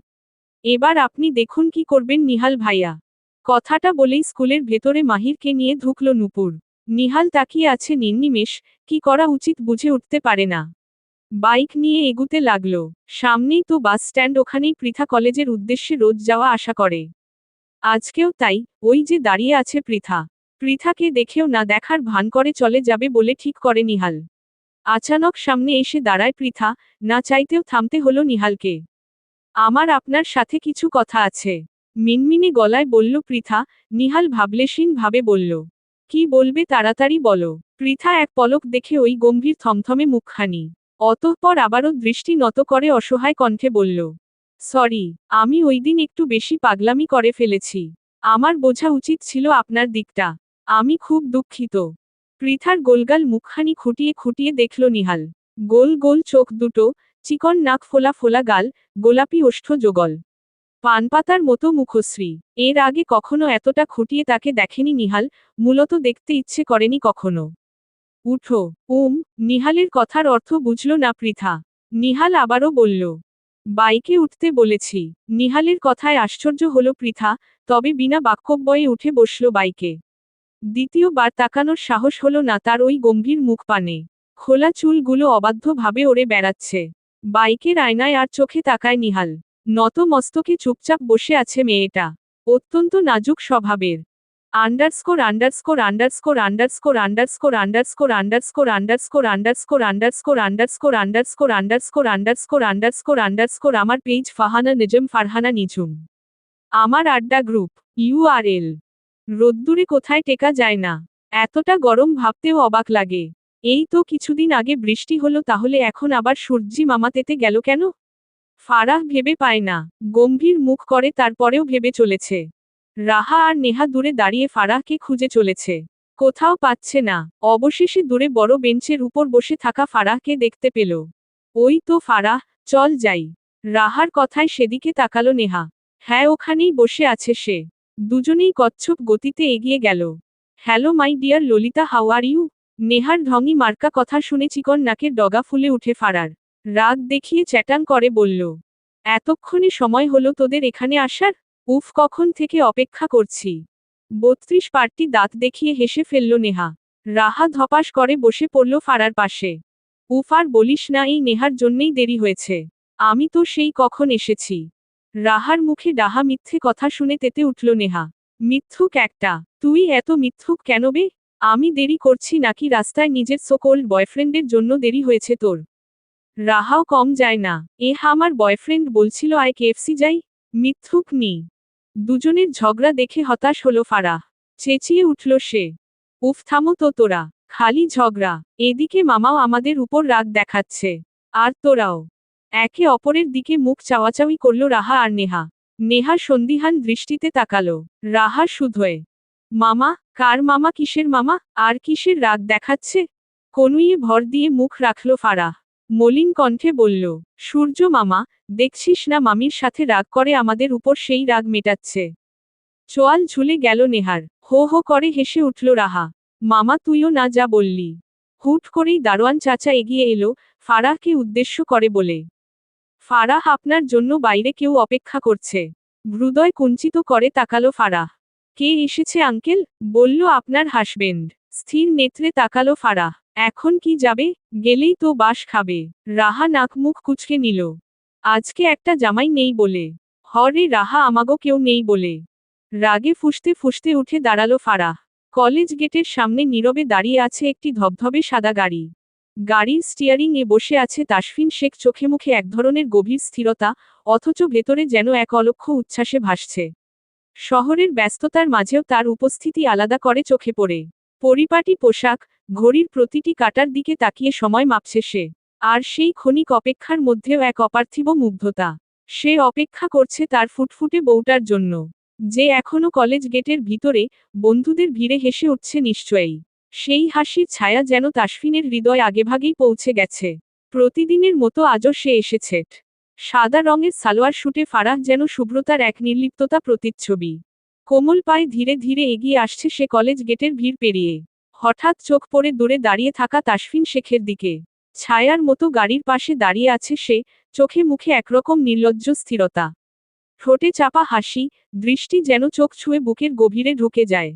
এবার আপনি দেখুন কি করবেন নিহাল ভাইয়া। কথাটা বলেই স্কুলের ভেতরে মাহিরকে নিয়ে ঢুকল নূপুর। নিহাল তাকিয়ে আছে নির্নিমেষ, কি করা উচিত বুঝে উঠতে পারে না। বাইক নিয়ে এগুতে লাগল। সামনেই তো বাস স্ট্যান্ড, ওখানেই পৃথা কলেজের উদ্দেশ্যে রোজ যাওয়া আসা করে। আজকেও তাই, ওই যে দাঁড়িয়ে আছে পৃথা। পৃথাকে দেখেও না দেখার ভান করে চলে যাবে বলে ঠিক করে নিহাল। আচানক সামনে এসে দাঁড়ায় পৃথা, না চাইতেও থামতে হলো নিহালকে। আমার আপনার সাথে কিছু কথা আছে, মিনমিনে গলায় বলল পৃথা। নিহাল ভাবলেশীন ভাবে বলল, কি বলবে তাড়াতাড়ি বলো। পৃথা এক পলক দেখে ওই গম্ভীর থমথমে মুখখানি। অতঃপর আবারও দৃষ্টি নত করে অসহায় কণ্ঠে বলল, সরি, আমি ওই দিন একটু বেশি পাগলামি করে ফেলেছি। আমার বোঝা উচিত ছিল আপনার দিকটা। আমি খুব দুঃখিত। পৃথার গোলগাল মুখখানি খুঁটিয়ে খুঁটিয়ে দেখল নিহাল। গোল গোল চোখ দুটো, চিকন নাক, ফোলা ফোলা গাল, গোলাপি ওষ্ঠ যুগল। পানপাতার মতো মুখশ্রী। এর আগে কখনো এতটা খুঁটিয়ে তাকে দেখেনি নিহাল, মূলত দেখতে ইচ্ছে করেনি কখনো। উঠো। নিহালের কথার অর্থ বুঝল না পৃথা। নিহাল আবারও বলল, বাইকে উঠতে বলেছি। নিহালের কথায় আশ্চর্য হলো পৃথা, তবে বিনা বাক্যব্যয়ে উঠে বসল বাইকে। দ্বিতীয়বার তাকানোর সাহস হলো না তার ওই গম্ভীর মুখ পানে। খোলা চুলগুলো অবাধ্যভাবে ওড়ে বেড়াচ্ছে। বাইকের আয়নায় আর চোখে তাকায় নিহাল। নত মস্তকে চুপচাপ বসে আছে মেয়েটা। অত্যন্ত নাজুক স্বভাবের। Underscore underscore underscore underscore underscore underscore underscore underscore underscore underscore underscore underscore underscore underscore underscore underscore আমার পেজ ফাহানা নিজম ফারহানা নিঝুম। আমার আড্ডা গ্রুপ ইউআরএল। রোদ্দুরে কোথায় টেকা যায় না। এতটা গরম ভাবতেও অবাক লাগে। এই তো কিছুদিন আগে বৃষ্টি হলো, তাহলে এখন আবার সূর্যি মামা তেতে গেল কেন? ফারাহ ভেবে পায় না। গম্ভীর মুখ করে তারপরেও ভেবে চলেছে। রাহা আর নেহা দূরে দাঁড়িয়ে ফারাহকে খুঁজে চলেছে। কোথাও পাচ্ছে না। অবশেষে দূরে বড় বেঞ্চের উপর বসে থাকা ফারাহকে দেখতে পেল। ওই তো ফারাহ, চল যাই। রাহার কথায় সেদিকে তাকালো নেহা। হ্যাঁ, ওখানেই বসে আছে সে। দুজনেই কচ্ছপ গতিতে এগিয়ে গেল। Hello my dear Lalita, how are you? নেহার ঢঙি মার্কা কথা শুনে চিকন নাকের ডগা ফুলে উঠে ফারার। রাগ দেখিয়ে চ্যাটাং করে বলল, এতক্ষণে সময় হলো তোদের এখানে আসার? উফ, কখন থেকে অপেক্ষা করছি। 32 পার্টি দাঁত দেখিয়ে হেসে ফেলল নেহা। রাহা ধপাস করে বসে পড়ল ফারার পাশে। উফ, আর বলিস না, এই নেহার জন্যেই দেরি হয়েছে। আমি তো সেই কখন এসেছি। রাহার মুখে ডাহা মিথ্যে কথা শুনে তেতে উঠল নেহা। মিথ্যুক একটা, তুই এত মিথ্যুক কেন বে? আমি দেরি করছি নাকি রাস্তায় নিজের সোকোল্ড বয়ফ্রেন্ডের জন্য দেরি হয়েছে তোর? রাহাও কম যায় না। আমার বয়ফ্রেন্ড বলছিল আয় কেএফসি যাই। মিথ্যুক নি। দুজনের ঝগড়া দেখে হতাশ হলো ফারাহ। চেঁচিয়ে উঠল সে। উফ, থামো তো তোরা, খালি ঝগড়া। এদিকে মামাও আমাদের উপর রাগ দেখাচ্ছে। আর তোরাও। একে অপরের দিকে মুখ চাওয়াচাওয়ি করল রাহা আর নেহা। নেহা সন্দিহান দৃষ্টিতে তাকালো। রাহা শুধোয়, মামা? কার মামা? কিসের মামা? আর কিসের রাগ দেখাচ্ছে? কনুইয়ে ভর দিয়ে মুখ রাখল ফারাহ। মলিন কণ্ঠে বলল, সূর্য মামা, দেখছিস না মামির সাথে রাগ করে আমাদের উপর সেই রাগ মেটাচ্ছে। চোয়াল ঝুলে গেল নেহার। হো হো করে হেসে উঠল রাহা। মামা, তুইও না যা বললি। হুট করেই দারোয়ান চাচা এগিয়ে এলো, ফারাহকে উদ্দেশ্য করে বলে, ফারাহ, আপনার জন্য বাইরে কেউ অপেক্ষা করছে। হৃদয় কুঞ্চিত করে তাকালো ফারাহ। কে এসেছে আঙ্কেল? বলল আপনার হাসবেন্ড। স্থির নেত্রে তাকালো ফারাহ। এখন কি যাবে? গেলেই তো বাস খাবে। রাহা নাক মুখ কুচকে নিল। আজকে একটা জামাই নেই বলে। হরে রাহা, আমাগো কেউ নেই বলে। রাগে ফুঁসতে ফুঁসতে উঠে দাঁড়ালো ফারাহ। কলেজ গেটের সামনে নীরবে দাঁড়িয়ে আছে একটি ধবধবে সাদা গাড়ি। গাড়ির স্টিয়ারিং এ বসে আছে তাসফিন শেখ, চোখে মুখে এক ধরনের গভীর স্থিরতা, অথচ ভেতরে যেন এক অলক্ষ উচ্ছ্বাসে ভাসছে। শহরের ব্যস্ততার মাঝেও তার উপস্থিতি আলাদা করে চোখে পড়ে। পরিপাটি পোশাক, ঘড়ির প্রতিটি কাঁটার দিকে তাকিয়ে সময় মাপছে সে। আর সেই ক্ষণিক অপেক্ষার মধ্যেও এক অপার্থিব মুগ্ধতা। সে অপেক্ষা করছে তার ফুটফুটে বউটার জন্য, যে এখনো কলেজ গেটের ভিতরে, বন্ধুদের ভিড়ে হেসে উঠছে নিশ্চয়ই। সেই হাসির ছায়া যেন তাসফিনের হৃদয় আগেভাগেই পৌঁছে গেছে। প্রতিদিনের মতো আজও সে এসেছে। সাদা রঙের সালোয়ার শুটে ফারাহ যেন শুভ্রতার এক নির্লিপ্ততা প্রতিচ্ছবি। কোমল পায়ে ধীরে ধীরে এগিয়ে আসছে সে কলেজ গেটের ভিড় পেরিয়ে। হঠাৎ চোখ পড়ে দূরে দাঁড়িয়ে থাকা তাসফিন শেখের দিকে। ছায়ার মতো গাড়ির পাশে দাঁড়িয়ে আছে সে, চোখে মুখে একরকম নির্লজ্জ স্থিরতা। ঠোঁটে চাপা হাসি, দৃষ্টি যেন চোখ ছুঁয়ে বুকের গভীরে ঢুকে যায়।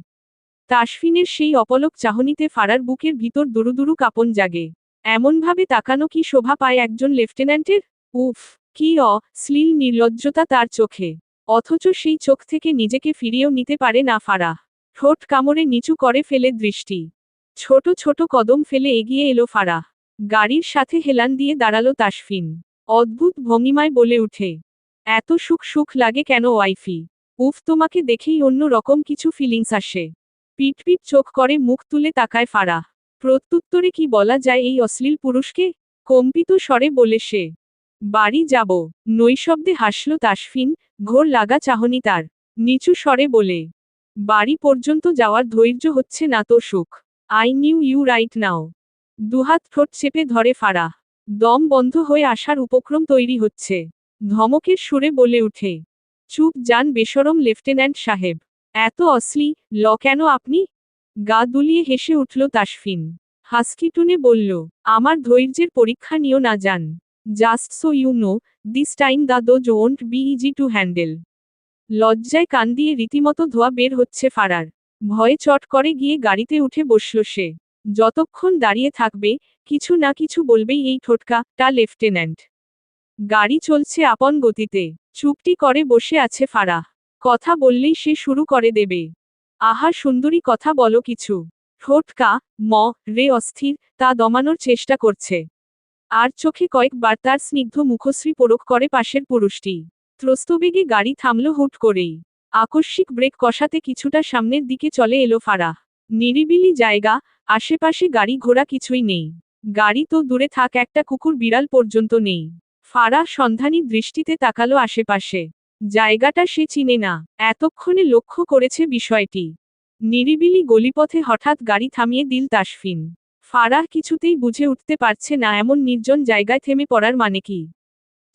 তাসফিনের সেই অপলক চাহনিতে ফারার বুকের ভিতর দুরুদুরু কাঁপন জাগে। এমনভাবে তাকানো কি শোভা পায় একজন লেফটেন্যান্টের? উফ, কি অশ্লীল নির্লজ্জতা তার চোখে। অথচ সেই চোখ থেকে নিজেকে ফিরিয়েও নিতে পারে না ফারাহ। ঠোঁট কামড়ে নিচু করে ফেলে দৃষ্টি। ছোট ছোট কদম ফেলে এগিয়ে এলো ফারাহ। গাড়ির সাথে হেলান দিয়ে দাঁড়ালো তাসফিন। অদ্ভুত ভঙ্গিমায় বলে উঠে, এত সুখ সুখ লাগে কেন ওয়াইফি? উফ, তোমাকে দেখেই অন্য রকম কিছু ফিলিংস আসে। পিটপিট চোখ করে মুখ তুলে তাকায় ফারাহ। প্রত্যুত্তরে কি বলা যায় এই অশ্লীল পুরুষকে? কম্পিত স্বরে বলে সে, বাড়ি যাব। নৈশব্দে হাসল তাসফিন, ঘোর লাগা চাহনি তার। নিচু স্বরে বলে, বাড়ি পর্যন্ত যাওয়ার ধৈর্য হচ্ছে না তো সুখ। I need you right now. দুহাত ঠোঁট চেপে ধরে ফারাহ। দম বন্ধ হয়ে আসার উপক্রম তৈরি হচ্ছে। ধমকের সুরে বলে উঠে, চুপ যান বেশরম লেফটেন্যান্ট সাহেব। এত অশ্লীল কেন আপনি? গা দুলিয়ে হেসে উঠল তাসফিন। হাসকি টুনে বলল, আমার ধৈর্যের পরীক্ষা নিও না যান। Just so you know, this time the dose won't be easy to handle. লজ্জায় কান দিয়ে রীতিমতো ধোয়া বের হচ্ছে ফারার। ভয়ে চট করে গিয়ে গাড়িতে উঠে বসল সে। যতক্ষণ দাঁড়িয়ে থাকবে, কিছু না কিছু বলবেই এই ঠোটকা লেফটেন্যান্ট। গাড়ি চলছে আপন গতিতে। চুপটি করে বসে আছে ফারাহ। কথা বললেই সে শুরু করে দেবে। আহা সুন্দরী, কথা বলো কিছু। ঠোঁটকা রে অস্থির, তা দমানোর চেষ্টা করছে। আর চোখে কয়েকবার তার স্নিগ্ধ মুখশ্রী পরখ করে পাশের পুরুষটি। ত্রস্তবেগে গাড়ি থামল হুট করেই। আকস্মিক ব্রেক কষাতে কিছুটা সামনের দিকে চলে এলো ফারাহ। নিরিবিলি জায়গা, আশেপাশে গাড়ি ঘোড়া কিছুই নেই। গাড়ি তো দূরে থাক, একটা কুকুর বিড়াল পর্যন্ত নেই। ফারাহ সন্ধানী দৃষ্টিতে তাকালো আশেপাশে। জায়গাটা সে চিনে না, এতক্ষণে লক্ষ্য করেছে বিষয়টি। নিরিবিলি গলিপথে হঠাৎ গাড়ি থামিয়ে দিল তাসফিন। ফারাহ কিছুতেই বুঝে উঠতে পারছে না এমন নির্জন জায়গায় থেমে পড়ার মানে কি।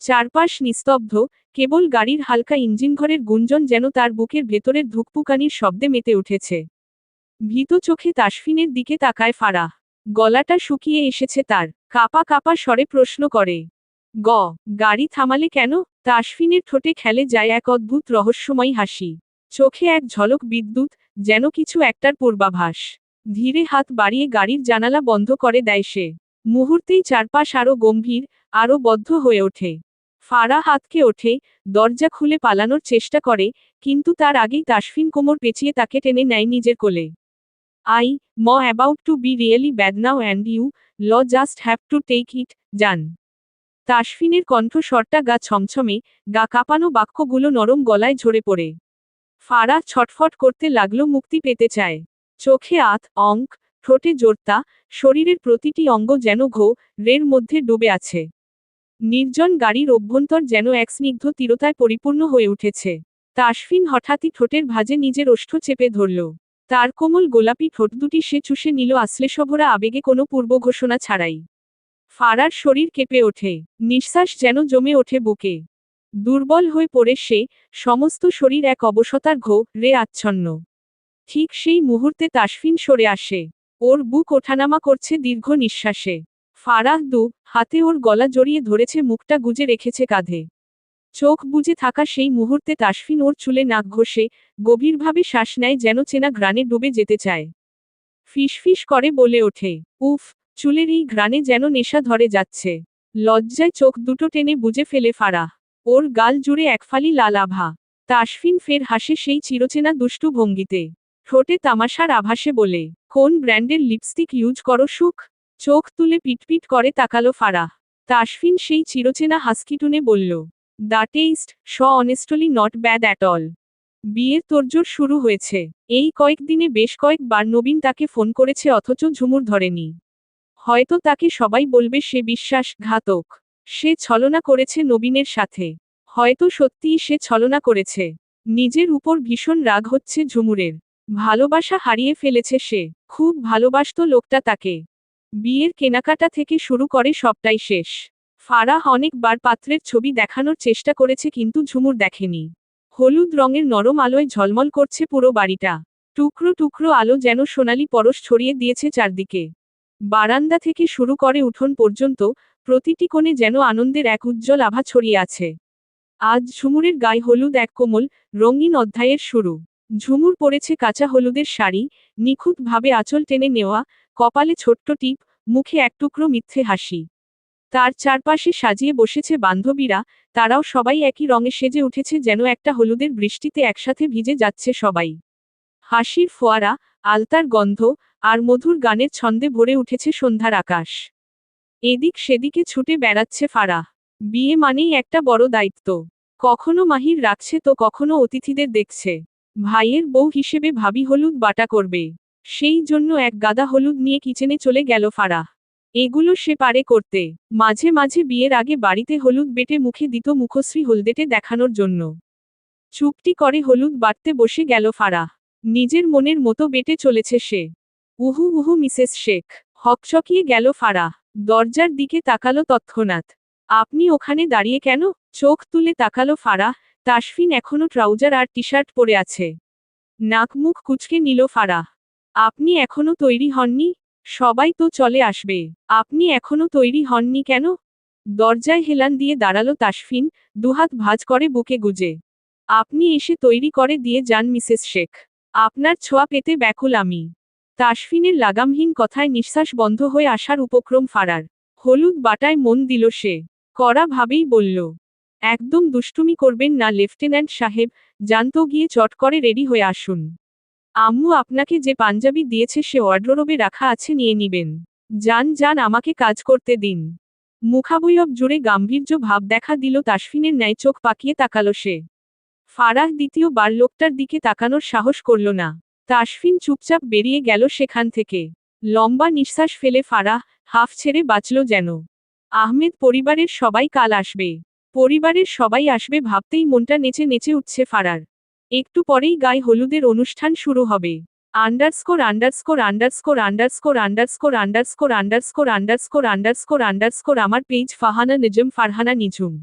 চারপাশ নিস্তব্ধ, কেবল গাড়ির হালকা ইঞ্জিনঘরের গুঞ্জন যেন তার বুকের ভেতরের ধুকপুকানির শব্দে মেতে উঠেছে। ভীত চোখে তাসফিনের দিকে তাকায় ফারাহ। গলাটা শুকিয়ে এসেছে তার। কাপা কাপা স্বরে প্রশ্ন করে, গাড়ি থামালে কেন? তাসফিনের ঠোঁটে খেলে যায় এক অদ্ভুত রহস্যময় হাসি। চোখে এক ঝলক বিদ্যুৎ, যেন কিছু একটার পূর্বাভাস। ধীরে হাত বাড়িয়ে গাড়ির জানালা বন্ধ করে দেয় সে। মুহূর্তেই চারপাশ আরও গম্ভীর, আরও বদ্ধ হয়ে ওঠে। ফারাহ হাতকে ওঠে, দরজা খুলে পালানোর চেষ্টা করে, কিন্তু তার আগেই তাসফিন কোমর পেঁচিয়ে তাকে টেনে নেয় নিজের কোলে। I'm about to be really bad now and you'll just have to take it, জান। তাসফিনের কণ্ঠস্বরটা গা ছমছমে, গা কাঁপানো বাক্যগুলো নরম গলায় ঝরে পড়ে। ফারাহ ছটফট করতে লাগলো, মুক্তি পেতে চায়। চোখে অঙ্ক, ঠোঁটে জোরতা, শরীরের প্রতিটি অঙ্গ যেন রের মধ্যে ডুবে আছে। নির্জন গাড়ির অভ্যন্তর যেন এক স্নিগ্ধ তীরতায় পরিপূর্ণ হয়ে উঠেছে। তাসফিন হঠাৎই ঠোঁটের ভাঁজে নিজের ওষ্ঠ চেপে ধরল। তার কোমল গোলাপি ঠোঁট দুটি সে চুষে নিল আশ্লেষভরা আবেগে, কোনো পূর্বঘোষণা ছাড়াই। ফারার শরীর কেঁপে ওঠে, নিঃশ্বাস যেন জমে ওঠে বুকে। দুর্বল হয়ে পড়ে সে, সমস্ত শরীর এক অবসতার রে আচ্ছন্ন। ঠিক সেই মুহূর্তে তাসফিন সরে আসে। ওর বুক ওঠানামা করছে দীর্ঘ নিঃশ্বাসে। ফারাহ হাতে ওর গলা জড়িয়ে ধরেছে, মুখটা গুজে রেখেছে কাঁধে। চোখ বুজে থাকা সেই মুহূর্তে তাসফিন ওর চুলে নাক ঘষে, গভীরভাবে শ্বাস নেয়, যেন চেনা ঘ্রাণে ডুবে যেতে চায়। ফিসফিস করে বলে ওঠে, উফ, চুলের এই ঘ্রাণে যেন নেশা ধরে যাচ্ছে। লজ্জায় চোখ দুটো টেনে বুজে ফেলে ফারাহ। ওর গাল জুড়ে একফালি লাল আভা। তাসফিন ফের হাসে সেই চিরচেনা দুষ্টু ভঙ্গিতে। ঠোঁটে তামাশার আভাসে বলে, কোন ব্র্যান্ডের লিপস্টিক ইউজ করো সুখ? চোখ তুলে পিটপিট করে তাকালো ফারাহ। তাসফিন সেই চিরচেনা হাসকিটুনে বলল, the test honestly not bad at all. বিয়ের তোড়জোড় শুরু হয়েছে। এই কয়েকদিনে বেশ কয়েকবার নবীন তাকে ফোন করেছে, অথচ ঝুমুর ধরেনি। হয়তো তাকে সবাই বলবে সে বিশ্বাসঘাতক। সে ছলনা করেছে নবীনের সাথে। হয়তো সত্যিই সে ছলনা করেছে। নিজের উপর ভীষণ রাগ হচ্ছে ঝুমুরের। ভালোবাসা হারিয়ে ফেলেছে সে। খুব ভালোবাসতো লোকটা তাকে। বিয়ের কেনাকাটা থেকে শুরু করে সবটাই শেষ। ফারাহ অনেকবার পাত্রের ছবি দেখানোর চেষ্টা করেছে, কিন্তু ঝুমুর দেখেনি। হলুদ রঙের নরম আলোয় ঝলমল করছে পুরো বাড়িটা। টুকরো টুকরো আলো যেন সোনালি পরশ ছড়িয়ে দিয়েছে চারদিকে। বারান্দা থেকে শুরু করে উঠোন পর্যন্ত, প্রতিটি কোণে যেন আনন্দের এক উজ্জ্বল আভা ছড়িয়ে আছে। আজ ঝুমুরের গায়ে হলুদ এক কোমল, রঙিন অধ্যায়ের শুরু। ঝুমুর পরেছে কাঁচা হলুদের শাড়ি, নিখুঁতভাবে আঁচল টেনে নেওয়া, কপালে ছোট্ট টিপ, মুখে এক টুকরো মিথ্যে হাসি। তার চারপাশে সাজিয়ে বসেছে বান্ধবীরা, তারাও সবাই একই রঙে সেজে উঠেছে, যেন একটা হলুদের বৃষ্টিতে একসাথে ভিজে যাচ্ছে সবাই। হাসির ফোয়ারা, আলতার গন্ধ, আর মধুর গানের ছন্দে ভরে উঠেছে সন্ধ্যার আকাশ। এদিক সেদিকে ছুটে বেড়াচ্ছে ফারাহ। বিয়ে মানেই একটা বড় দায়িত্ব। কখনো মাহির রাখছে তো কখনো অতিথিদের দেখছে। ভাইয়ের বউ হিসেবে ভাবি হলুদ বাটা করবে। সেই জন্য এক গাদা হলুদ নিয়ে কিচেনে চলে গেল ফারাহ। এগুলো সে পারে করতে। মাঝে মাঝে বিয়ের আগে বাড়িতে হলুদ বেটে মুখে দিত মুখশ্রী হলদেটে দেখানোর জন্য। চুপটি করে হলুদ বাটতে বসে গেল ফারাহ। নিজের মনের মতো বেটে চলেছে সে। উহু উহু মিসেস শেখ। হকচকিয়ে গেল ফারাহ। দরজার দিকে তাকালো তৎক্ষণাৎ। আপনি ওখানে দাঁড়িয়ে কেন? চোখ তুলে তাকালো ফারাহ। তাসফিন এখনো ট্রাউজার আর টি শার্ট পরে আছে। নাক মুখ কুঁচকে নিল ফারাহ। আপনি এখনো তৈরি হননি? সবাই তো চলে আসবে। আপনি এখনো তৈরি হননি কেন? দরজায় হেলান দিয়ে দাঁড়ালো তাসফিন, দুহাত ভাঁজ করে বুকে গুজে। আপনি এসে তৈরি করে দিয়ে যান মিসেস শেখ। আপনার ছোঁয়া পেতে ব্যাকুল আমি। তাসফিনের লাগামহীন কথায় নিঃশ্বাস বন্ধ হয়ে আসার উপক্রম ফারার। হলুদ বাটায় মন দিল সে। কড়া ভাবেই বলল, একদম দুষ্টুমি করবেন না লেফটেন্যান্ট সাহেব, জানতো গিয়ে চট করে রেডি হয়ে আসুন। আম্মু আপনাকে যে পাঞ্জাবি দিয়েছে সে ওয়ার্ডরোবে রাখা আছে, নিয়ে নিবেন। যান যান, আমাকে কাজ করতে দিন। মুখাবয়ব জুড়ে গাম্ভীর্য ভাব দেখা দিল তাসফিনের ন্যায়। চোখ পাকিয়ে তাকালো সে। ফারাহ দ্বিতীয়বার লোকটার দিকে তাকানোর সাহস করল না। তাসফিন চুপচাপ বেরিয়ে গেল সেখান থেকে। লম্বা নিঃশ্বাস ফেলে ফারাহ হাফ ছেড়ে বাঁচল যেন। আহমেদ পরিবারের সবাই কাল আসবে। পরিবারের সবাই আসবে ভাবতেই মনটা নেচে নেচে উঠছে ফারার। একটু পরেই গায়ে হলুদের অনুষ্ঠান শুরু হবে। Underscore underscore underscore underscore underscore underscore underscore underscore underscore underscore আমার পেজ ফাহানা নিজম ফারহানা নিঝুম।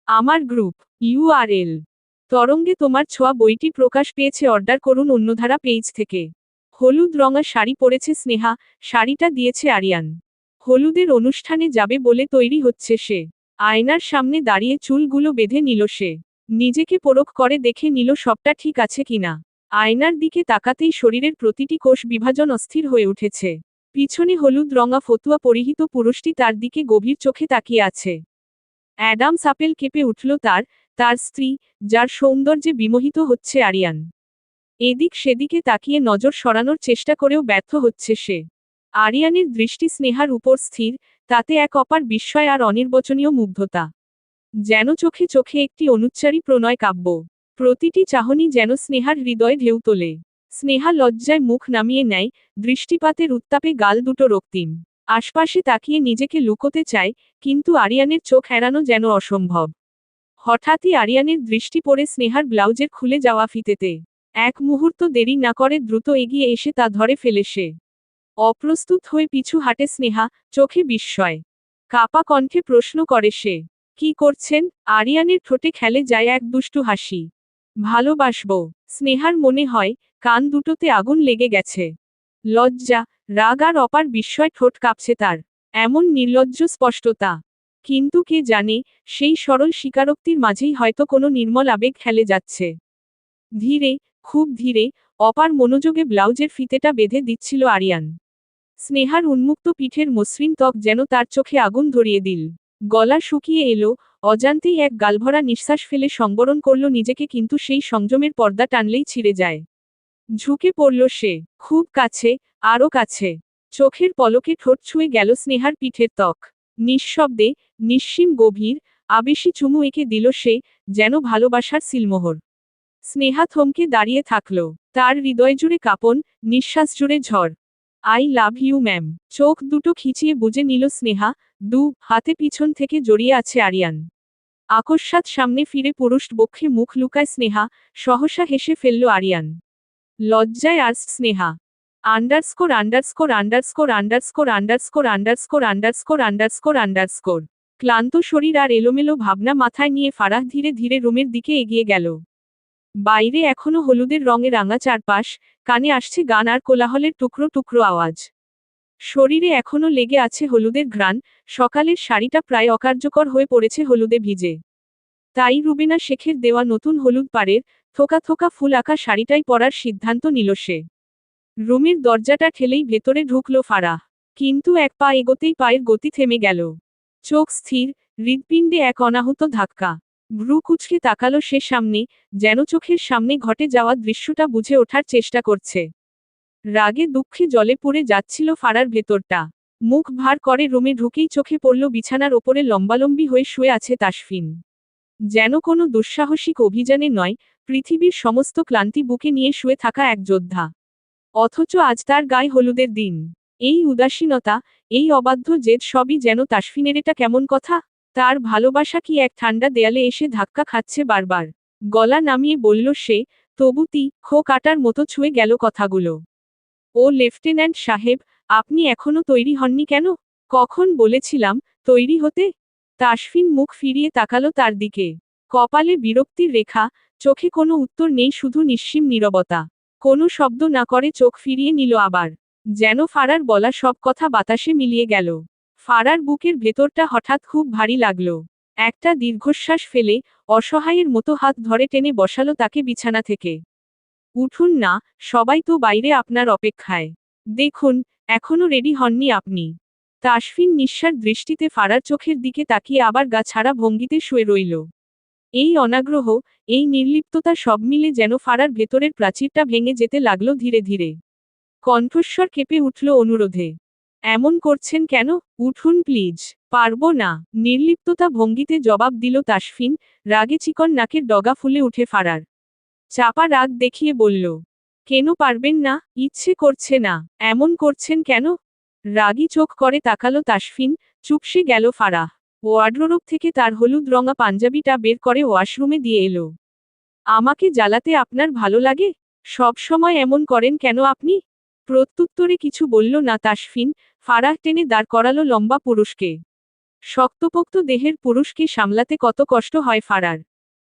আমার গ্রুপ URL তরঙ্গে তোমার ছোঁয়া বইটি প্রকাশ পেয়েছে। অর্ডার করুন অন্যধারা পেজ থেকে। হলুদ রঙা শাড়ি পরেছে স্নেহা, শাড়িটা দিয়েছে আরিয়ান। হলুদের অনুষ্ঠানে যাবে বলে তৈরি হচ্ছে সে। আয়নার সামনে দাঁড়িয়ে চুলগুলো বেঁধে নিল সে। নিজেকে পরখ করে দেখে নিল সবটা ঠিক আছে কিনা। আয়নার দিকে তাকাতেই শরীরের প্রতিটি কোষ বিভাজন অস্থির হয়ে উঠেছে। পিছনে হলুদ রঙা ফতুয়া পরিহিত পুরুষটি তার দিকে গভীর চোখে তাকিয়ে আছে। অ্যাডামস আপেল কেঁপে উঠল তার স্ত্রী, যার সৌন্দর্যে বিমোহিত হচ্ছে আরিয়ান। এদিক সেদিকে তাকিয়ে নজর সরানোর চেষ্টা করেও ব্যর্থ হচ্ছে সে। আরিয়ানের দৃষ্টি স্নেহার উপর স্থির, তাতে এক অপার বিস্ময় আর অনির্বচনীয় মুগ্ধতা। যেন চোখে চোখে একটি অনুচ্চারী প্রণয় কাব্য। প্রতিটি চাহনি যেন স্নেহার হৃদয়ে ঢেউ তোলে। স্নেহা লজ্জায় মুখ নামিয়ে নেয়, দৃষ্টিপাতের উত্তাপে গাল দুটো রক্তিম। আশপাশে তাকিয়ে নিজেকে লুকোতে চায়, কিন্তু আরিয়ানের চোখ এড়ানো যেন অসম্ভব। হঠাৎই আরিয়ানের দৃষ্টি পড়ে স্নেহার ব্লাউজের খুলে যাওয়া ফিতেতে। এক মুহূর্ত দেরি না করে দ্রুত এগিয়ে এসে তা ধরে ফেলে সে। অপ্রস্তুত হয়ে পিছু হাঁটে স্নেহা, চোখে বিস্ময়। কাপা কণ্ঠে প্রশ্ন করে সে। কি করছেন? আরিয়ানের ঠোঁটে খেলে যায় এক দুষ্টু হাসি। ভালোবাসবো। স্নেহার মনে হয়, কান দুটোতে আগুন লেগে গেছে। লজ্জা, রাগ আর অপার বিস্ময় ঠোঁট কাঁপছে তার। এমন নির্লজ্জ স্পষ্টতা। কিন্তু কে জানে, সেই সরল স্বীকারোক্তির মাঝেই হয়তো কোনো নির্মল আবেগ খেলে যাচ্ছে। ধীরে, খুব ধীরে, অপার মনোযোগে ব্লাউজের ফিতেটা বেঁধে দিচ্ছিল আরিয়ান। স্নেহার উন্মুক্ত পিঠের মসৃণ ত্বক যেন তার চোখে আগুন ধরিয়ে দিল। গলা শুকিয়ে এলো, অজান্তেই এক গালভরা নিঃশ্বাস ফেলে সংবরণ করল নিজেকে, কিন্তু সেই সংযমের পর্দা টানলেই ছিঁড়ে যায়। ঝুঁকে পড়ল সে, খুব কাছে, আরও কাছে। চোখের পলকে ঠোঁট ছুঁয়ে গেল স্নেহার পিঠের ত্বক। নিঃশব্দে, নিঃসীম গভীর, আবেশী চুমু এঁকে দিল সে, যেন ভালোবাসার সিলমোহর। স্নেহা থমকে দাঁড়িয়ে থাকল। তার হৃদয় জুড়ে কাঁপন, নিঃশ্বাস জুড়ে ঝড়। I love you ma'am. চোখ দুটো খিচিয়ে বুঝে নিল স্নেহা, হাতে পিছন থেকে জড়িয়ে আছে আরিয়ান। আকস্মাৎ সামনে ফিরে পুরুষ বক্ষে মুখ লুকায় স্নেহা, সহসা হেসে ফেলল আরিয়ান। লজ্জায় আর Sneha. Underscore underscore underscore underscore underscore underscore underscore underscore underscore. ক্লান্ত শরীর আর এলোমেলো ভাবনা মাথায় নিয়ে ফারাহ ধীরে ধীরে রুমের দিকে এগিয়ে গেল। বাইরে এখনো হলুদের রঙে রাঙা চারপাশ, কানে আসছে গান আর কোলাহলের টুকরো টুকরো আওয়াজ। শরীরে এখনো লেগে আছে হলুদের ঘ্রাণ, সকালের শাড়িটা প্রায় অকার্যকর হয়ে পড়েছে হলুদে ভিজে। তাই রুবিনা শেখের দেওয়া নতুন হলুদ পাড়ের, থোকা থোকা ফুল আঁকা শাড়িটাই পরার সিদ্ধান্ত নিল সে। রুমের দরজাটা ঠেলেই ভেতরে ঢুকল ফারাহ। কিন্তু এক পা এগোতেই পায়ের গতি থেমে গেল। চোখ স্থির, হৃৎপিণ্ডে এক অনাহুত ধাক্কা। ভ্রু কুঁচকে তাকালো সে সামনে, যেন চোখের সামনে ঘটে যাওয়া দৃশ্যটা বুঝে ওঠার চেষ্টা করছে। রাগে দুঃখে জলে পুড়ে যাচ্ছিল ফারার ভেতরটা। মুখ ভার করে রুমে ঢুকেই চোখে পড়ল বিছানার ওপরে লম্বালম্বি হয়ে শুয়ে আছে তাসফিন। যেন কোনো দুঃসাহসিক অভিযানে নয়, পৃথিবীর সমস্ত ক্লান্তি বুকে নিয়ে শুয়ে থাকা এক যোদ্ধা। অথচ আজ তার গায়ে হলুদের দিন। এই উদাসীনতা, এই অবাধ্য জেদ সবই যেন তাসফিনের। এটা কেমন কথা? তার ভালোবাসা কি এক ঠান্ডা দেয়ালে এসে ধাক্কা খাচ্ছে বারবার? গলা নামিয়ে বলল সে, তবু খো কাটার মতো ছুঁয়ে গেল কথাগুলো। ও লেফটেন্যান্ট সাহেব, আপনি এখনো তৈরি হননি কেন? কখন বলেছিলাম তৈরি হতে? তাসফিন মুখ ফিরিয়ে তাকালো তার দিকে। কপালে বিরক্তির রেখা, চোখে কোনো উত্তর নেই, শুধু নিঃসীম নীরবতা। কোনো শব্দ না করে চোখ ফিরিয়ে নিল আবার। যেন ফারার বলা সব কথা বাতাসে মিলিয়ে গেল। ফারার বুকের ভেতরটা হঠাৎ খুব ভারী লাগল। একটা দীর্ঘশ্বাস ফেলে, অসহায়ের মতো হাত ধরে টেনে বসালো তাকে বিছানা থেকে। উঠুন না, সবাই তো বাইরে আপনার অপেক্ষায়। দেখুন, এখনো রেডি হননি আপনি। তাসফিন নিঃস্বার দৃষ্টিতে ফারার চোখের দিকে তাকিয়ে আবার গা ছাড়া ভঙ্গিতে শুয়ে রইল। এই অনাগ্রহ, এই নির্লিপ্ততা সব মিলে যেন ফারার ভেতরের প্রাচীরটা ভেঙে যেতে লাগলো ধীরে ধীরে। কণ্ঠস্বর কেঁপে উঠল অনুরোধে। এমন করছেন কেন? উঠুন প্লিজ। পারবো না। নির্লিপ্ততা ভঙ্গিতে জবাব দিল তাসফিন, রাগে চিকন নাকের ডগা ফুলে উঠে ফারার। চাপা রাগ দেখিয়ে বলল, কেন পারবেন না? ইচ্ছে করছে না। এমন করছেন কেন? রাগী চোখ করে তাকালো তাসফিন, চুপসে গেল ফারাহ। ওয়ার্ডরোব থেকে তার হলুদ রঙা পাঞ্জাবিটা বের করে ওয়াশরুমে দিয়ে এলো। আমাকে জ্বালাতে আপনার ভালো লাগে? সব সময় এমন করেন কেন আপনি? প্রত্যুত্তরে কিছু বলল না তাসফিন, ফারাহ টেনে দাঁড় করালো লম্বা পুরুষকে। শক্তপোক্ত দেহের পুরুষকে সামলাতে কত কষ্ট হয় ফারার।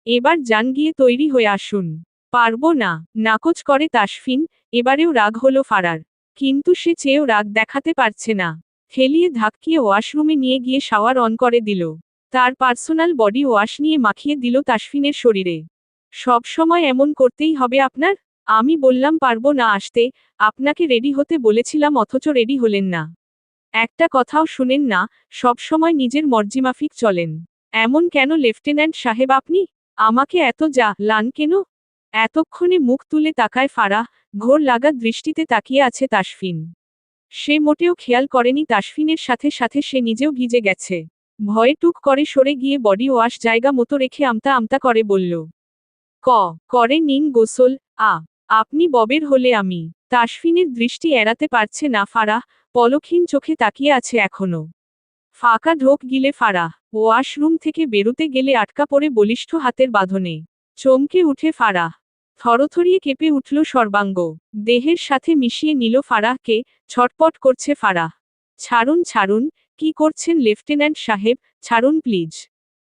এবার যান গিয়ে তৈরি হয়ে আসুন। পারবো না, নাকচ করে তাসফিন, এবারেও রাগ হলো ফারার। কিন্তু সে চেয়েও রাগ দেখাতে পারছে না। ঠেলিয়ে ধাক্কিয়ে ওয়াশরুমে নিয়ে গিয়ে শাওয়ার অন করে দিল। তার পার্সোনাল বডি ওয়াশ নিয়ে মাখিয়ে দিল তাসফিনের শরীরে। সব সময় এমন করতেই হবে আপনার? আমি বললাম পারবো না আসতে, আপনাকে রেডি হতে বলেছিলাম অথচ রেডি হলেন না। একটা কথাও শুনেন না, সব সময় নিজের মর্জিমাফিক চলেন। এমন কেন লেফটেন্যান্ট সাহেব আপনি? আমাকে এত লান কেন? এতক্ষণে মুখ তুলে তাকায় ফারাহ, ঘোর লাগা দৃষ্টিতে তাকিয়ে আছে তাসফিন। সে মোটেও খেয়াল করেনি তাসফিনের সাথে সাথে সে নিজেও ভিজে গেছে। ভয়ে টুক করে সরে গিয়ে বডি ওয়াশ জায়গা মতো রেখে আমতা আমতা করে বলল, করে নিন গোসল। আপনি ববের হলে আমি। তাসফিনের দৃষ্টি এড়াতে পারছে না ফারাহ, পলকহীন চোখে তাকিয়ে আছে এখনো। ফাঁকা ঢোক গিলে ফারাহ ওয়াশরুম থেকে বেরুতে গেলে আটকা পড়ে বলিষ্ঠ হাতের বাঁধনে। চমকে উঠে ফারাহ। থরথরিয়ে কেঁপে উঠল সর্বাঙ্গ। দেহের সাথে মিশিয়ে নিল ফারাহকে, ছটপট করছে ফারাহ। ছাড়ুন ছাড়ুন, কি করছেন লেফটেন্যান্ট সাহেব, ছাড়ুন প্লিজ।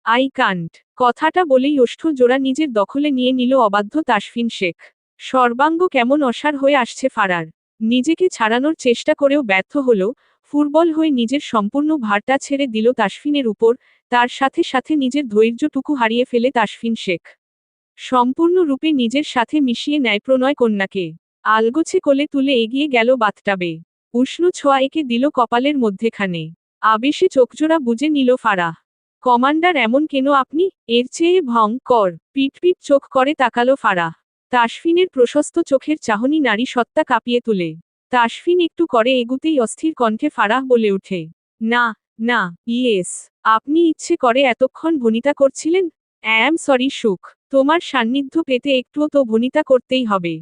I can't. কথাটা বলেই ওষ্ঠ জোড়া নিজের দখলে নিয়ে নিল অবাধ্য তাসফিন শেখ। সর্বাঙ্গ কেমন অসাড় হয়ে আসছে ফারার। নিজেকে ছাড়ানোর চেষ্টা করেও ব্যর্থ হল, ফুটবল হয়ে নিজের সম্পূর্ণ ভারটা ছেড়ে দিল তাসফিনের উপর, তার সাথে সাথে নিজের ধৈর্যটুকু হারিয়ে ফেলে তাসফিন শেখ। সম্পূর্ণরূপে নিজের সাথে মিশিয়ে নেয় প্রণয় কন্যাকে। আলগোছে কোলে তুলে এগিয়ে গেল বাথটাবে। উষ্ণ ছোঁয়া এঁকে দিল কপালের মধ্যেখানে। আবেশে চোখজোড়া বুজে নিল ফারাহ। কমান্ডার এমন কেন আপনি? এর চেয়ে ভয়ঙ্কর। পিট চোখ করে তাকালো ফারাহ। তাসফিনের প্রশস্ত চোখের চাহনি নারী সত্তা কাঁপিয়ে তুলে। তাসফিন একটু করে এগুতেই অস্থির কণ্ঠে ফারাহ বলে ওঠে, না, না, ইয়েস। আপনি ইচ্ছে করে এতক্ষণ ভনিতা করছিলেন? অ্যাম সরি সুখ। তোমার সান্নিধ্য পেতে একটুও তো ভনিতা করতেই হবে।